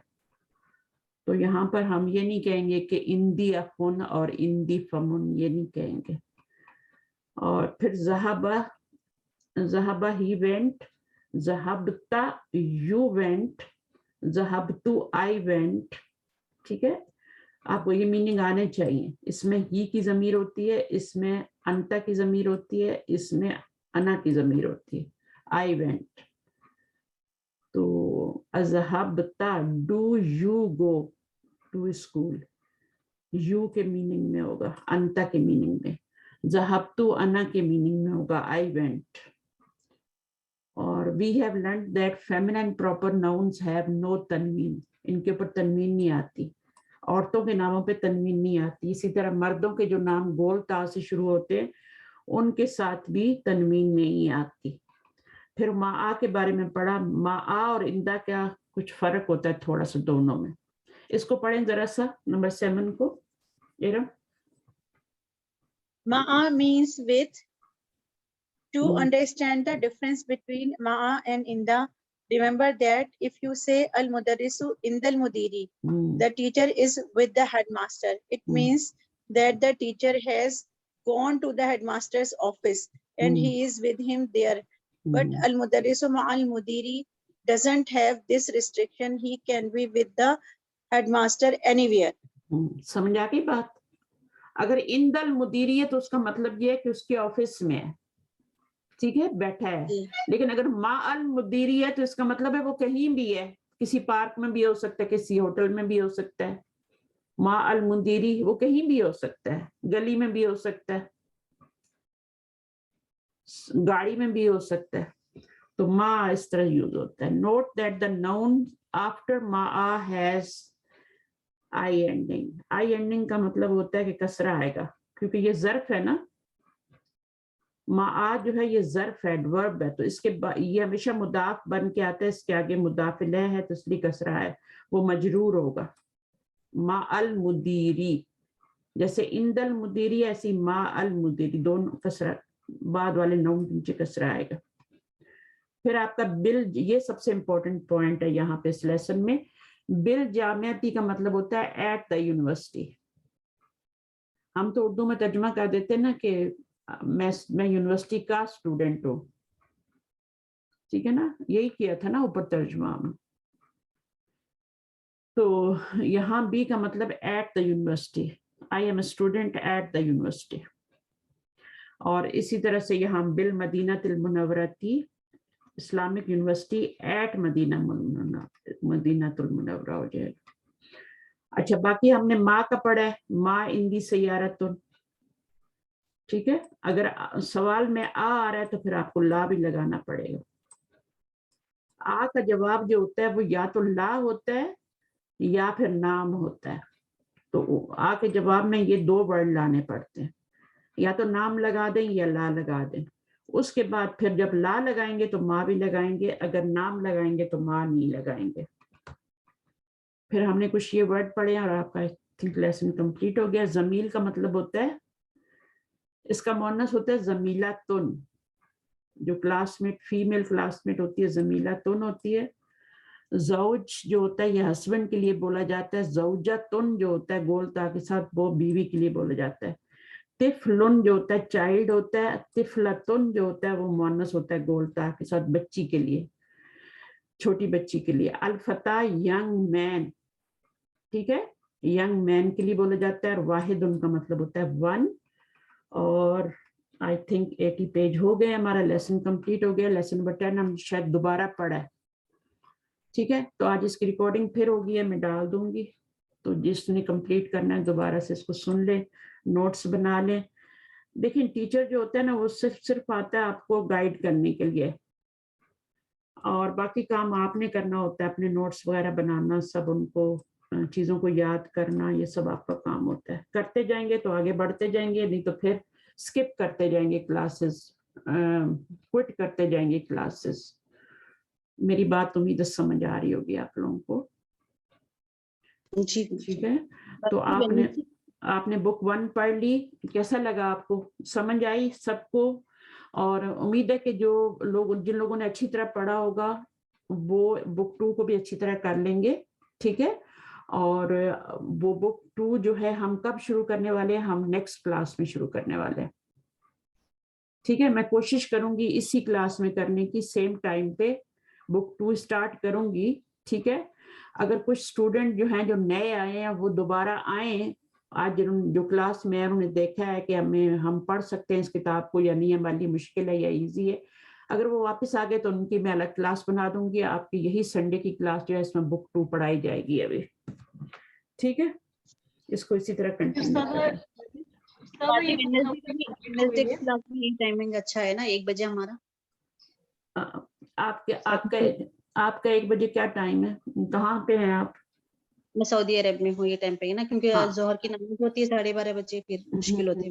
S2: تو یہاں پر ہم یہ نہیں کہیں گے کہ اندی اخن اور اندی فمن, یہ نہیں کہیں گے. اور پھر ذہبہ ہی وینٹ, ذہبتا یو وینٹ, ذہبتو آئی وینٹ. ٹھیک ہے. آپ کو یہ میننگ آنے چاہیے. اس میں ہی کی ضمیر ہوتی ہے, اس میں انتا کی ضمیر ہوتی ہے, اس میں انا کی ضمیر ہوتی ہے. I went. تو اذہبتا, do you go to school, you کے میننگ میں ہوگا, انتا کے میننگ میں. ذہبتو انا کے میننگ میں ہوگا, آئی وینٹ. اور we have learned that feminine proper nouns have no تنوین, ان کے اوپر تنوین نہیں آتی. عورتوں کے ناموں پہ تنوین نہیں آتی. اسی طرح مردوں کے جو نام گول تا سے شروع ہوتے ہیں उनके साथ भी तनवीन नहीं आती। फिर माआ के बारे में पढ़ा, माआ और इंदा क्या कुछ फर्क होता है थोड़ा सा दोनों में। इसको पढ़ें जरा सा, नंबर 7 को। Iram.
S4: Ma'a means with. To
S2: Hmm.
S4: understand the difference between ma'a and inda, remember that if you say al mudarrisu indal mudiri, the teacher is with the headmaster. It means that the teacher has gone to the headmaster's office and he is with him there. But al mudarrisu ma'al mudiri doesn't have this restriction. He can be with the headmaster anywhere.
S2: समझ आ गई बात? अगर इंदल मुदीरी है तो उसका मतलब ये है कि उसके ऑफिस में है, ठीक है, बैठा है। लेकिन अगर मा अल मुदीरी है तो इसका मतलब है वो कहीं भी है, किसी पार्क में भी हो सकता है, किसी होटल में भी हो सकता है। मा अल मुदीरी वो कहीं भी हो सकता है, गली में भी हो सकता है, गाड़ी में भी हो सकता है। तो मा इस तरह यूज होता है। Note that the noun after मा has I ending. I ending का मतलब होता है कि कसरा आएगा, क्योंकि ये ज़र्फ है ना, माआ जो है ये ज़र्फ है, वर्ब है, तो इसके ये हमेशा मुदाफ बन के आता है, इसके आगे मुदाफ इलैह है तो इसलिए कसरा है, वो मजरूर होगा। मा अल मुदीरी, जैसे इंदल मुदीरी ऐसी मा अल मुदीरी, दोनों कसरा, बाद वाले नाउन नीचे कसरा आएगा। फिर आपका बिल, ये सबसे इंपॉर्टेंट पॉइंट है यहाँ पे इस लेसन में। बिल जामियाती का मतलब होता है एट द यूनिवर्सिटी। हम तो उर्दू में तर्जुमा कर देते हैं ना कि मैं यूनिवर्सिटी का स्टूडेंट हूँ, ठीक है ना, यही किया था ना ऊपर तर्जुमा में। तो यहाँ बी का मतलब at the university, I am a student at the university. और इसी तरह से यहाँ बिल मदीनातुल मुनव्वरती, इस्लामिक यूनिवर्सिटी एट मदीनातुल मुनव्वरा हो जाएगा। अच्छा, बाकी हमने माँ का पढ़ा है, माँ इंदी सयारतुन, ठीक है। अगर सवाल में आ रहा है तो फिर आपको ला भी लगाना पड़ेगा। आ का जवाब जो होता है वो या तो ला होता है या फिर नाम होता है। तो आ के जवाब में ये दो वर्ड लाने पड़ते हैं, या तो नाम लगा दें या ला लगा दें। उसके बाद फिर जब ला लगाएंगे तो माँ भी लगाएंगे, अगर नाम लगाएंगे तो माँ नहीं लगाएंगे। फिर हमने कुछ ये वर्ड पढ़े और आपका आई थिंक लेसन कंप्लीट हो गया। जमील का मतलब होता है, इसका मोनस होता है जमीला तुन, जो क्लासमेट फीमेल क्लासमेट होती है जमीला तुन होती है। जौज जो होता है ये हस्बैंड के लिए बोला जाता है। जौजा तुन जो होता है गोलता के साथ, वो बीवी के लिए बोला जाता है। तिफलुन जो होता है चाइल्ड होता है। तिफलतुन जो होता है वो मोनस होता है गोलता के साथ, बच्ची के लिए, छोटी बच्ची के लिए। अलफता यंग मैन, ठीक है, यंग मैन के लिए बोला जाता है। और वाहिद उनका मतलब होता है वन। और आई थिंक 80 पेज हो गए, हमारा लेसन कंप्लीट हो गया। लेसन नंबर 10 हम शायद दोबारा पढ़ा है, ठीक है। तो आज इसकी रिकॉर्डिंग फिर होगी है, मैं डाल दूंगी, तो जिसने कंप्लीट करना है दोबारा से इसको सुन ले, नोट्स बना ले। देखिए टीचर जो होता है ना वो सिर्फ आता है आपको गाइड करने के लिए, और बाकी काम आपने करना होता है, अपने नोट्स वगैरह बनाना, सब उनको चीज़ों को याद करना, ये सब आपका काम होता है। करते जाएंगे तो आगे बढ़ते जाएंगे, नहीं तो फिर स्किप करते जाएंगे क्लासेस, क्विट करते जाएंगे क्लासेस। मेरी बात उम्मीद है समझ आ रही होगी आप लोगों को,
S6: जी
S2: ठीक है। तो आपने बुक 1 पढ़ ली, कैसा लगा आपको, समझ आई सबको? और उम्मीद है कि जिन लोगों ने अच्छी तरह पढ़ा होगा वो बुक 2 को भी अच्छी तरह कर लेंगे, ठीक है। और वो बुक 2 जो है हम कब शुरू करने वाले हैं, हम नेक्स्ट क्लास में शुरू करने वाले हैं, ठीक है। मैं कोशिश करूंगी इसी क्लास में करने की, सेम टाइम पे बुक 2 स्टार्ट करूंगी, ठीक है। अगर कुछ स्टूडेंट जो हैं जो नए आए हैं वो दोबारा आए, आज जो क्लास में है उन्होंने देखा है कि हम पढ़ सकते हैं इस किताब को या नहीं, हमारे लिए मुश्किल है या इजी है, अगर वो वापस आ गए तो उनकी मैं अलग क्लास बना दूंगी। आपकी यही संडे की क्लास जो है इसमें बुक 2 पढ़ाई जाएगी अभी, ठीक है। इसको इसी तरह कंटिन्यू करें।
S6: टाइमिंग अच्छा है ना, 1 बजे हमारा।
S2: आपका 1 बजे क्या टाइम है, कहाँ पे हैं आप?
S6: मैं सऊदी अरब में हूँ, ये टाइम पे है ना, क्योंकि जोहर की नमाज होती है 12:30 बजे, फिर मुश्किल होती है।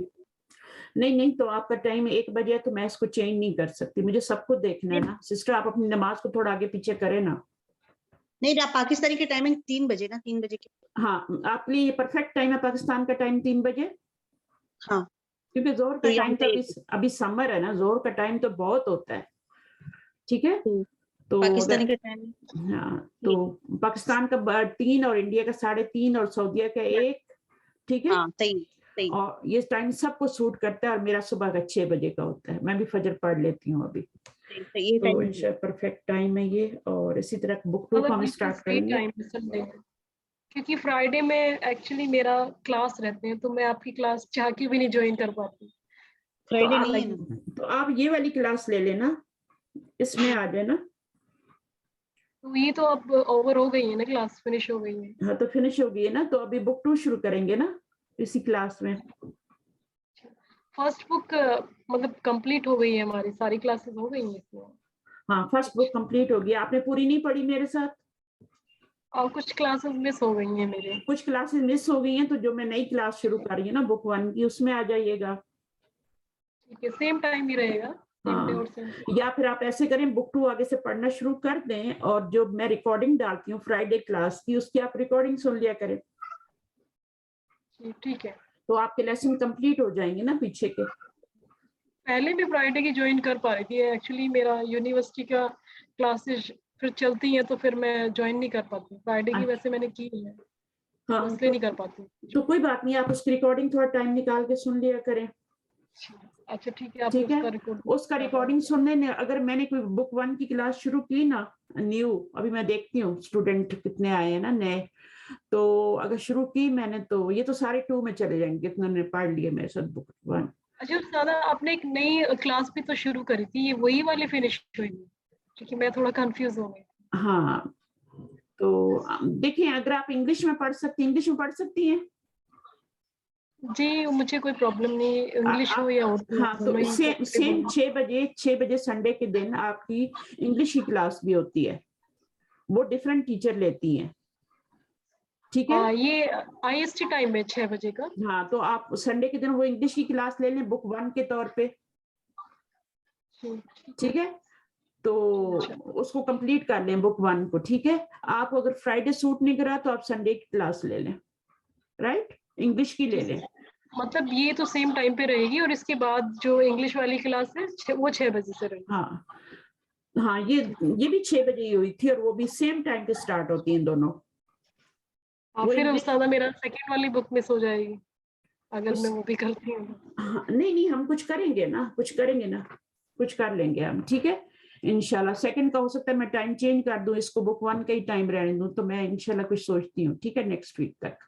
S2: नहीं तो आपका टाइम 1 बजे है तो मैं इसको चेंज नहीं कर सकती, मुझे सब कुछ देखना है ना सिस्टर। आप अपनी नमाज को थोड़ा आगे पीछे करें ना।
S6: नहीं, पाकिस्तानी की टाइमिंग 3 बजे ना, 3 बजे की।
S2: हाँ, आपके लिए ये परफेक्ट टाइम है पाकिस्तान का टाइम 3 बजे।
S6: हाँ,
S2: क्योंकि जोर
S6: तो
S2: का
S6: यहाँ
S2: टाइम
S6: पे
S2: तो अभी समर है ना, जोर का टाइम तो बहुत होता है, ठीक है। तो
S6: पाकिस्तानी
S2: अगर
S6: के टाइम,
S2: हाँ, तो पाकिस्तान का 3 और इंडिया का 3.5 और सऊदीया का 1, ठीक है।
S6: हाँ सही।
S2: और ये टाइम सबको सूट करता है, और मेरा सुबह का 6 बजे का होता है, मैं भी फजर पढ़ लेती हूँ अभी।
S6: ये
S2: तो इंशाल्लाह परफेक्ट टाइम है ये। और इसी तरह बुक 2 को हम स्टार्ट करेंगे।
S3: टाइम संडे में, क्योंकि फ्राइडे में एक्चुअली मेरा क्लास रहते हैं, तो मैं आपकी क्लास चाह के भी नहीं ज्वाइन कर पाती।
S6: फ्राइडे
S2: तो
S6: नहीं है ना।
S2: तो आप ये वाली क्लास ले लेना, इसमें आ जाना।
S3: तो ये तो अब ओवर हो गई है ना, क्लास फिनिश हो गई है।
S2: हाँ, तो फिनिश हो गई है ना, तो अभी बुक 2 शुरू करेंगे ना इसी क्लास में।
S3: फर्स्ट बुक मतलब कंप्लीट हो गई है, हमारी सारी क्लासेस हो गई हैं इसमें।
S2: हाँ, फर्स्ट बुक कंप्लीट हो गई। आपने पूरी नहीं पढ़ी मेरे साथ?
S3: और कुछ क्लासेस मिस हो गई हैं मेरे।
S2: कुछ क्लासेस मिस हो गई हैं, तो जो मैं नई क्लास शुरू कर रही हूँ ना बुक 1 की, उसमें आ जाइएगा।
S3: ठीक है, सेम टाइम ही रहेगा, सेम डे
S2: हाँ,
S3: और सेम।
S2: या फिर आप ऐसे करें, बुक 2 आगे से पढ़ना शुरू कर दें, और जो मैं रिकॉर्डिंग डालती हूँ फ्राइडे क्लास की, उसकी आप रिकॉर्डिंग सुन लिया करें।
S3: ठीक है,
S2: तो आपके लेसन कंप्लीट हो जाएंगे ना पीछे के।
S3: पहले भी फ्राइडे की ज्वाइन कर पा रही थी, एक्चुअली मेरा यूनिवर्सिटी का क्लासेस फिर चलती हैं, तो फिर मैं ज्वाइन नहीं कर पाती। फ्राइडे की वैसे मैंने की है,
S2: हाँ,
S3: इसलिए नहीं कर पाती।
S2: तो कोई बात नहीं, आप उसकी रिकॉर्डिंग थोड़ा टाइम निकाल के सुन लिया करें।
S3: अच्छा ठीक है, आप
S2: ठीक
S3: उसका
S2: है, उसका रिकॉर्डिंग सुनने ने, अगर मैंने कोई बुक 1 की क्लास शुरू की ना न्यू, अभी मैं देखती हूँ स्टूडेंट कितने आए हैं ना नए, तो अगर शुरू की मैंने, तो ये तो सारे 2 में चले जाएंगे, कितने ने पढ़ लिए मेरे साथ बुक 1।
S3: अच्छा उस्तादा, आपने एक नई क्लास भी तो शुरू करी थी, ये वही वाली फिनिश हुई? क्योंकि मैं थोड़ा कंफ्यूज हो गई।
S2: हाँ, तो देखिए, अगर आप इंग्लिश में पढ़ सकती हैं।
S3: जी, मुझे कोई प्रॉब्लम नहीं, इंग्लिश हो या उर्दू।
S2: हाँ, तो सेम 6 बजे संडे के दिन आपकी इंग्लिश की क्लास भी होती है, वो डिफरेंट टीचर लेती हैं, ठीक है।
S3: ये IST टाइम है 6 बजे का।
S2: हाँ, तो आप संडे के दिन वो इंग्लिश की क्लास ले लें बुक 1 के तौर पे, ठीक है। तो उसको कंप्लीट कर लें बुक 1 को, ठीक है। आप अगर फ्राइडे सूट नहीं करा तो आप संडे की क्लास ले लें, राइट, इंग्लिश की ले लें।
S3: मतलब ये तो सेम टाइम पे रहेगी, और इसके बाद जो इंग्लिश वाली क्लास है वो 6 बजे से रहेगी।
S2: हाँ, ये भी 6 बजे ही हुई थी, और वो भी सेम टाइम पे स्टार्ट होती हैं दोनों।
S3: फिर उस्तादा मेरा सेकंड वाली बुक मिस हो जाएगी अगर मैं वो भी करती हूँ।
S2: हाँ, नहीं हम कुछ करेंगे ना, कुछ कर लेंगे हम, ठीक है इंशाल्लाह। सेकंड का हो सकता है मैं टाइम चेंज कर दूं, इसको बुक 1 का ही टाइम रहने दूं, तो मैं इंशाल्लाह कुछ सोचती हूँ, ठीक है, नेक्स्ट वीक तक।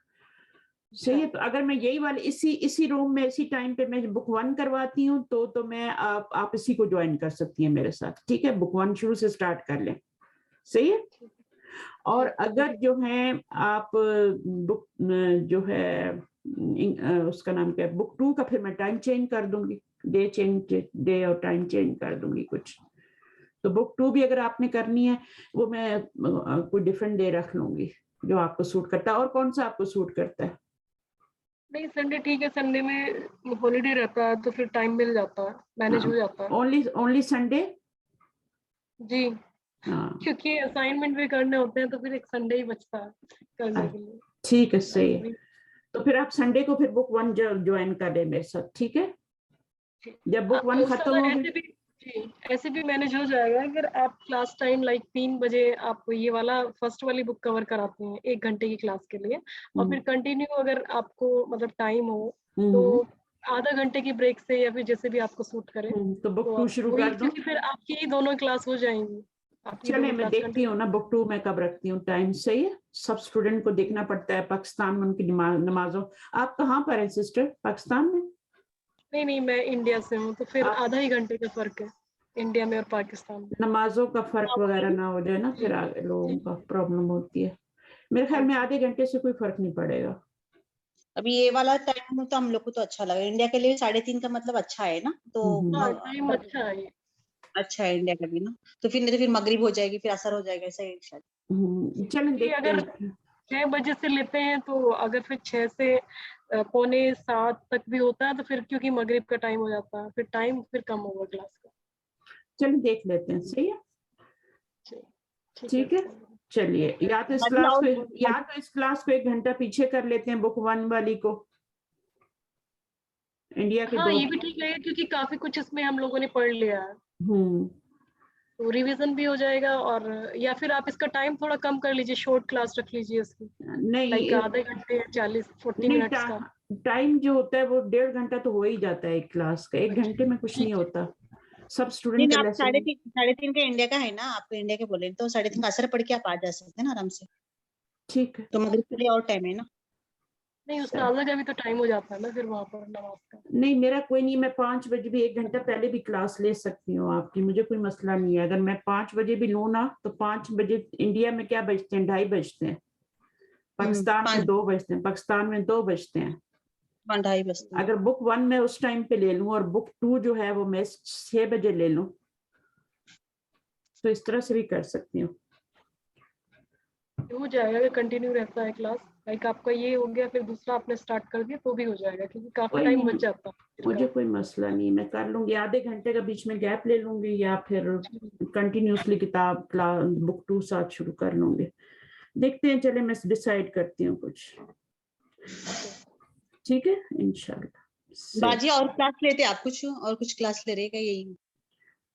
S2: सही है, तो अगर मैं यही वाले इसी रूम में इसी टाइम पे मैं बुक 1 करवाती हूँ, तो मैं आप इसी को ज्वाइन कर सकती हैं मेरे साथ, ठीक है। बुक 1 शुरू से स्टार्ट कर लें, सही है। और अगर जो है आप बुक जो है उसका नाम क्या है, बुक 2 का फिर मैं टाइम चेंज कर दूंगी, डे और टाइम चेंज कर दूंगी कुछ। तो बुक 2 भी अगर आपने करनी है, वो मैं कोई डिफरेंट डे रख लूंगी जो आपको सूट करता है। और कौन सा आपको सूट करता है?
S3: नहीं, संडे ठीक है, संडे में हॉलीडे रहता है तो फिर टाइम मिल जाता है, मैनेज हो जाता है।
S2: Only Sunday?
S3: जी, क्योंकि असाइनमेंट भी करने होते हैं, तो फिर एक संडे ही बचता है करने के लिए।
S2: ठीक है, सही है। तो फिर आप संडे को फिर बुक 1 ज्वाइन कर ले मेरे साथ, ठीक है। जब बुक 1 खत्म हो
S3: ऐसे भी मैनेज हो जाएगा अगर आप क्लास टाइम लाइक 3 बजे आप ये वाला फर्स्ट वाली बुक कवर कराते हैं 1 घंटे की क्लास के लिए, और फिर कंटिन्यू अगर आपको मतलब टाइम हो तो आधा घंटे की ब्रेक से, या फिर जैसे भी आपको सूट करे,
S2: तो बुक 2 शुरू कर दो,
S3: क्योंकि फिर आपकी ही दोनों क्लास हो जाएंगी।
S2: चले, मैं देखती हूँ ना बुक 2 मैं कब रखती हूँ टाइम, सही है। सब स्टूडेंट को देखना पड़ता है पाकिस्तान में उनकी नमाजों। आप कहाँ पर है सिस्टर, पाकिस्तान में?
S3: नहीं, मैं इंडिया से हूँ, तो फिर आधा ही घंटे का फर्क है इंडिया में और पाकिस्तान में।
S2: नमाजों का फर्क वगैरह ना हो जाए ना, फिर लोगों का प्रॉब्लम होती है। मेरे ख्याल में आधे घंटे से कोई फर्क नहीं पड़ेगा।
S6: अभी ये वाला टाइम तो हम लोग को तो अच्छा लगा, इंडिया के लिए 3:30 का मतलब अच्छा है ना, तो
S3: टाइम अच्छा है,
S6: अच्छा है इंडिया का भी ना। तो फिर नहीं तो फिर मगरिब हो जाएगी, फिर असर हो जाएगा, ऐसा ही शायद।
S2: चलें देखते हैं।
S3: 6 बजे से लेते हैं तो अगर फिर 6 से 6:45 तक भी होता है तो फिर क्योंकि मगरिब का टाइम हो जाता है, फिर टाइम फिर कम होगा क्लास का।
S2: चलिए देख लेते हैं, सही है, ठीक है। चलिए या तो इस
S4: बाकी
S2: क्लास
S4: और
S2: को इस क्लास को 1 घंटा पीछे कर लेते हैं, बुक 1 वाली को, इंडिया के
S3: हाँ
S2: 2।
S3: ये भी ठीक है क्योंकि काफी कुछ इसमें हम लोगों ने पढ़ लिया है, तो रिवीजन भी हो जाएगा। और या फिर आप इसका टाइम थोड़ा कम कर लीजिए, शॉर्ट क्लास रख लीजिए इसकी,
S2: नहीं
S3: लाइक आधे घंटे 40-40
S2: नहीं,
S3: मिनट्स का।
S2: टाइम जो होता है वो 1.5 घंटा तो हो ही जाता है एक क्लास का, 1 घंटे में कुछ नहीं होता, सब
S4: नहीं
S2: स्टूडेंट का
S4: आप
S2: लेसन।
S4: 3:30 का इंडिया का है ना, आपको इंडिया के बोले तो 3:30 का असर पढ़ के आप आ जा सकते हैं ना आराम से,
S2: ठीक है,
S4: तो मगरिब के लिए और टाइम है ना।
S3: नहीं उस्ताद का भी तो टाइम हो जाता है ना फिर वहाँ पर नमाज का।
S2: नहीं मेरा कोई नहीं, मैं 5 बजे भी 1 घंटा पहले भी क्लास ले सकती हूँ आपकी, मुझे कोई मसला नहीं है। अगर मैं 5 बजे भी लूँ ना तो 5 बजे इंडिया में क्या बजते हैं, 2:30 बजते हैं, पाकिस्तान में 2 बजते हैं, पाकिस्तान में 2 बजते हैं।
S4: 2:30 बजते हैं।
S2: अगर बुक 1 मैं उस टाइम पे ले लूँ और बुक 2 जो है वो मैं 6 बजे ले लूँ, तो इस तरह से भी कर सकती हूँ।
S3: हो जाएगा, कंटिन्यू रहता है क्लास, लाइक आपका ये हो गया फिर दूसरा आपने स्टार्ट कर दिया तो भी हो जाएगा, क्योंकि काफी
S2: कोई
S3: टाइम
S2: नहीं,
S3: बच जाता है।
S2: मुझे कोई मसला नहीं, मैं कर लूंगी, आधे घंटे का बीच में गैप ले लूंगी या फिर कंटिन्यूसली किताब बुक 2 साथ शुरू कर लूंगी, देखते हैं। चले मैं डिसाइड करती हूँ कुछ, ठीक है इंशाल्लाह।
S4: बाजी और क्लास लेते आप कुछ, और कुछ क्लास ले रहे क्या यही?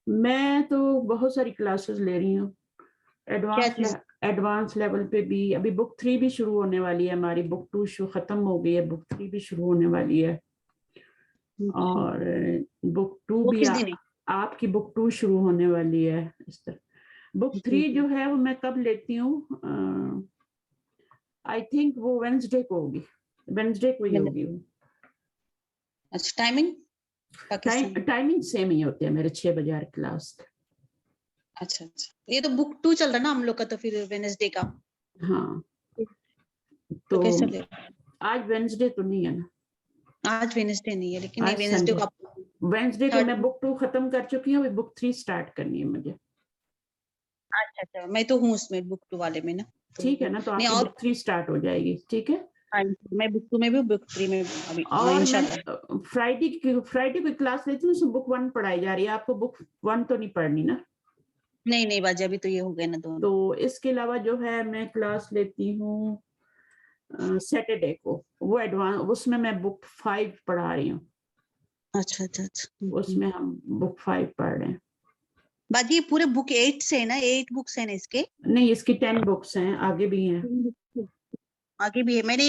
S2: मैं तो बहुत सारी क्लासेस ले रही हूँ, एडवांस लेवल पे भी। अभी बुक 3 भी शुरू होने वाली है हमारी, बुक 2 खत्म हो गई है, बुक 3 भी शुरू होने वाली है। और बुक 2 भी आपकी बुक 2 शुरू होने वाली है इस तरह। बुक 3 जो है वो मैं कब लेती हूँ, आई थिंक वो वेडनेसडे को होगी, वेडनेसडे को ही होगी वो।
S4: अच्छा टाइमिंग
S2: टाइमिंग सेम ही होती है मेरे, 6 बजे हर क्लास।
S4: अच्छा ये तो बुक 2 चल रहा है ना हम लोग का, तो फिर वेडनेसडे का।
S2: हाँ
S4: तो कैसे ले?
S2: आज वेडनेसडे तो नहीं है ना,
S4: आज वेडनेसडे नहीं है, लेकिन वेडनेसडे
S2: को मैं बुक 2 खत्म कर चुकी हूँ, अभी बुक 3 स्टार्ट करनी है मुझे।
S4: अच्छा मैं तो हूँ उसमें बुक 2 वाले में ना,
S2: ठीक है ना, तो आपकी बुक 3 स्टार्ट हो जाएगी, ठीक है।
S4: मैं बुक 2 में भी बुक 3 में अभी
S2: इंशाल्लाह। फ्राइडे की क्लास लेती हूँ, उसमें बुक 1 पढ़ाई जा रही है, आपको बुक 1 तो नहीं पढ़नी ना?
S4: नहीं बाजी अभी तो ये हो गया ना दोनों।
S2: तो इसके अलावा जो है मैं क्लास लेती हूँ सैटरडे को, वो एडवांस, उसमें मैं बुक 5 पढ़ा रही हूँ।
S4: अच्छा
S2: उसमें हम बुक 5 पढ़ रहे हैं।
S4: बाजी ये पूरे बुक 8 से है ना, 8 बुक्स है ना इसके?
S2: नहीं इसकी 10 बुक्स हैं, आगे भी हैं।
S4: आगे भी है, मैंने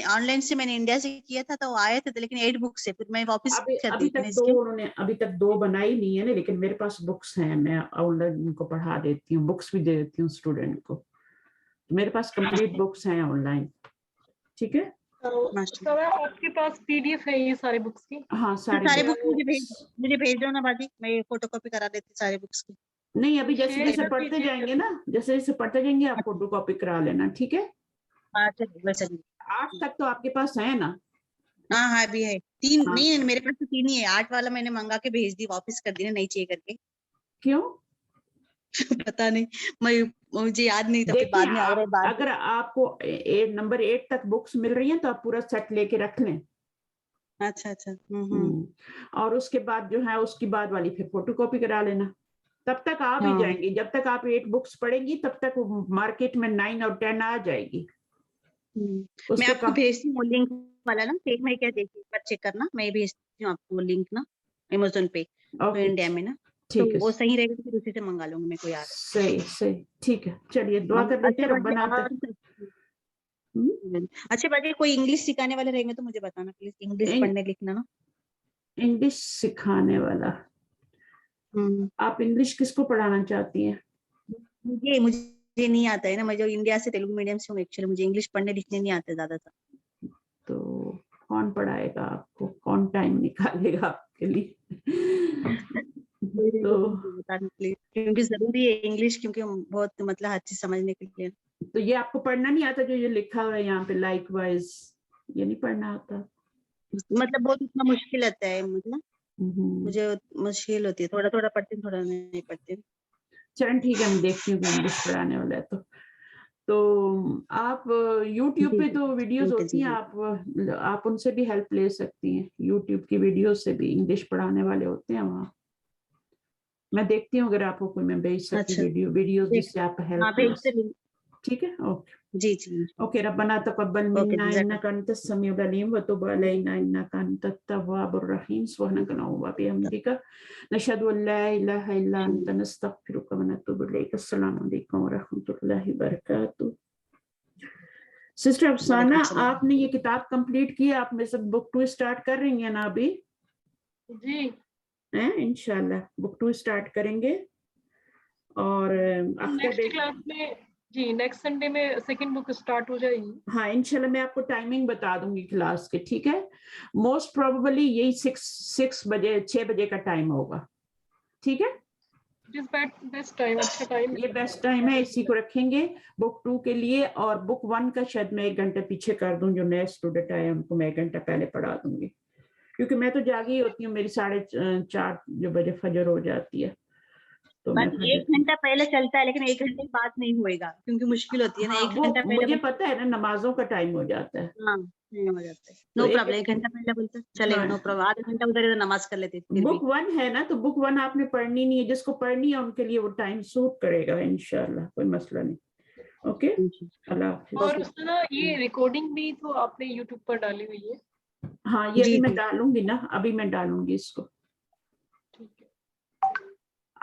S4: ऑनलाइन से मैंने इंडिया से किया था तो आए थे, लेकिन 8 बुक्स है, फिर मैं वापस कर दी थी।
S2: अभी तक 2 बनाई नहीं है ना, लेकिन मेरे पास बुक्स हैं, मैं ऑनलाइन उनको पढ़ा देती हूँ, बुक्स भी दे देती हूँ स्टूडेंट को, मेरे पास कंप्लीट बुक्स हैं ऑनलाइन, ठीक है।
S3: तो आपके पास पीडीएफ है ये सारे बुक्स की?
S2: हाँ सारे
S4: बुक्स मुझे भेज दो ना बाजी, मैं फोटोकॉपी करा देती सारे बुक्स की।
S2: नहीं अभी जैसे जैसे पढ़ते जाएंगे ना, जैसे जैसे पढ़ते जाएंगे आप फोटोकॉपी करा लेना, ठीक है। 8 तक तो आपके पास है ना?
S4: हाँ अभी है 3। नहीं मेरे पास तो 3 ही है, 8 वाला मैंने मंगा के भेज दी, वापस कर दी ना, नहीं चाहिए करके।
S2: क्यों?
S4: पता नहीं, मुझे याद नहीं था, बाद में
S2: अगर आपको नंबर 8 तक बुक्स मिल रही हैं तो आप पूरा सेट लेके रख लें।
S4: अच्छा
S2: और उसके बाद जो है उसकी बाद वाली फिर फोटोकॉपी करा लेना, तब तक आ भी जाएंगी। जब तक आप 8 बुक्स पढ़ेंगी तब तक मार्केट में 9 और 10 आ जाएगी।
S4: मैं आपको भेजती हूँ लिंक वाला ना, एक मैं क्या देखिए पर चेक करना, मैं भेजती हूँ आपको लिंक ना अमेज़न पे, इंडिया में ना, ठीक है, वो सही रहेगा तो फिर उसी से मंगा लूंगी मैं, कोई यार।
S2: सही ठीक है, चलिए दुआ कर लेते हैं रब्बना।
S4: अच्छा बाजी कोई इंग्लिश सिखाने वाले रहेंगे तो मुझे बताना प्लीज, इंग्लिश पढ़ने लिखना ना।
S2: इंग्लिश सिखाने वाला? आप इंग्लिश किसको पढ़ाना चाहती हैं?
S4: मुझे नहीं आता है ना, मैं जो इंडिया से तेलुगु मीडियम से हूँ एक्चुअली, मुझे इंग्लिश पढ़ने लिखने नहीं आते ज्यादातर।
S2: तो कौन पढ़ाएगा आपको, कौन टाइम निकालेगा आपके लिए? तो
S4: क्योंकि जरूरी है इंग्लिश, क्योंकि बहुत मतलब हर चीज समझने के लिए।
S2: तो ये आपको पढ़ना नहीं आता जो ये लिखा हुआ है यहाँ पे लाइक वाइज, ये नहीं पढ़ना आता?
S4: मतलब बहुत इतना मुश्किल आता है, मतलब मुझे मुश्किल होती है, थोड़ा पढ़ती हूँ, थोड़ा नहीं पढ़ती हूँ।
S2: चरण ठीक है, मैं देखती हूँ इंग्लिश पढ़ाने वाला है तो। تو آپ یوٹیوب پہ تو ویڈیوز ہوتی ہیں, آپ ان سے بھی ہیلپ لے سکتی ہیں, یوٹیوب کی ویڈیوز سے بھی انگلش پڑھانے والے ہوتے ہیں وہاں. میں دیکھتی ہوں اگر آپ کو کوئی میں بھیج سکتی ویڈیوز جس سے آپ ہیلپ لے سکتے. ٹھیک ہے, اوکے
S8: جی جی
S2: اوکے. ربنا تقبل منا انک انت السمیع العلیم وتب علینا انک انت التواب الرحیم. سبحانک اللہم وبحمدک نشہد ان لا الہ الا انت نستغفرک ونتوب الیک. السلام علیکم ورحمۃ اللہ وبرکاتہ. سسٹر افسانہ, آپ نے یہ کتاب کمپلیٹ کی, آپ میں سے بک 2 اسٹارٹ کر رہی ہیں نا ابھی؟
S3: جی
S2: انشاءاللہ بک 2 اسٹارٹ کریں گے, اور
S3: نیکسٹ کلاس میں جی نیکسٹ سنڈے میں سیکنڈ بک اسٹارٹ ہو جائے گی.
S2: ہاں انشاءاللہ میں آپ کو ٹائمنگ بتا دوں گی کلاس کے. ٹھیک ہے, موسٹ پروبیبلی یہی 6 بجے کا ٹائم ہوگا. ٹھیک ہے,
S3: بیسٹ ٹائم, اچھا ٹائم,
S2: یہ بیسٹ ٹائم ہے, اسی کو رکھیں گے بک 2 کے لیے. اور بک 1 کا شاید میں 1 گھنٹہ پیچھے کر دوں, جو نئے اسٹوڈنٹ آئے ان کو میں 1 گھنٹہ پہلے پڑھا دوں گی, کیونکہ میں تو جاگی ہوتی ہوں, میری 4:30 بجے فجر ہو جاتی ہے. تو
S8: 1 گھنٹہ پہلے چلتا ہے, لیکن 1 گھنٹے کے بعد نہیں ہوئے گا کیونکہ مشکل ہوتی ہے نا. 1 گھنٹہ پہلے
S2: مجھے پتا ہے نا, نمازوں کا ٹائم ہو جاتا ہے.
S8: ہاں نہیں ہو جاتا ہے, نو پرابلم. 1 گھنٹہ پہلے بولتے چلے گا, نو پرابلم. آدھا گھنٹہ ادھر ادھر نماز کر لیتے.
S2: بک 1 ہے نا, تو بک 1 آپ نے پڑھنی نہیں ہے, جس کو پڑھنی ہے ان کے لیے وہ ٹائم سوٹ کرے گا انشاءاللہ, کوئی مسئلہ نہیں. اوکے, اللہ حافظ.
S3: اور اس طرح یہ ریکارڈنگ بھی تو آپ نے یوٹیوب پر ڈالی ہوئی ہے.
S2: ہاں یہ ابھی میں ڈالوں گی نا, ابھی میں ڈالوں گی اس کو.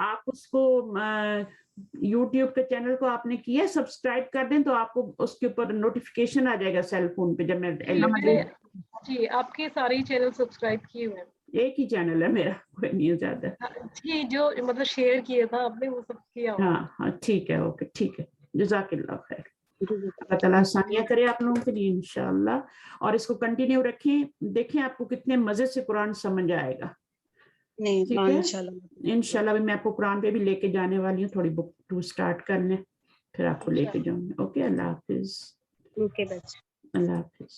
S2: آپ اس کو یوٹیوب کے چینل کو آپ نے کیا سبسکرائب کر دیں, تو آپ کو اس کے اوپر نوٹیفیکیشن آ جائے گا سیل فون پہ. جب میں
S3: جی آپ کے سارے چینل سبسکرائب کیے ہوئے ہیں.
S2: ایک ہی چینل ہے میرا, کوئی نہیں زیادہ.
S3: جی جو مطلب شیئر کیا تھا آپ نے وہ سب کیا.
S2: ہاں ٹھیک ہے, اوکے ٹھیک ہے. جزاک اللہ خیر. اللہ تعالیٰ آسانیاں کرے آپ لوگوں کے لیے انشاءاللہ, اور اس کو کنٹینیو رکھیں. دیکھیں آپ کو کتنے مزے سے قرآن سمجھ آئے گا. ٹھیک ہے, انشاءاللہ بھی میں آپ کو قرآن پہ بھی لے کے جانے والی ہوں. تھوڑی بک 2 اسٹارٹ کر لیں, پھر آپ کو لے کے جاؤں گی. اوکے, اللہ حافظ.
S8: اوکے بچ.
S2: اللہ حافظ.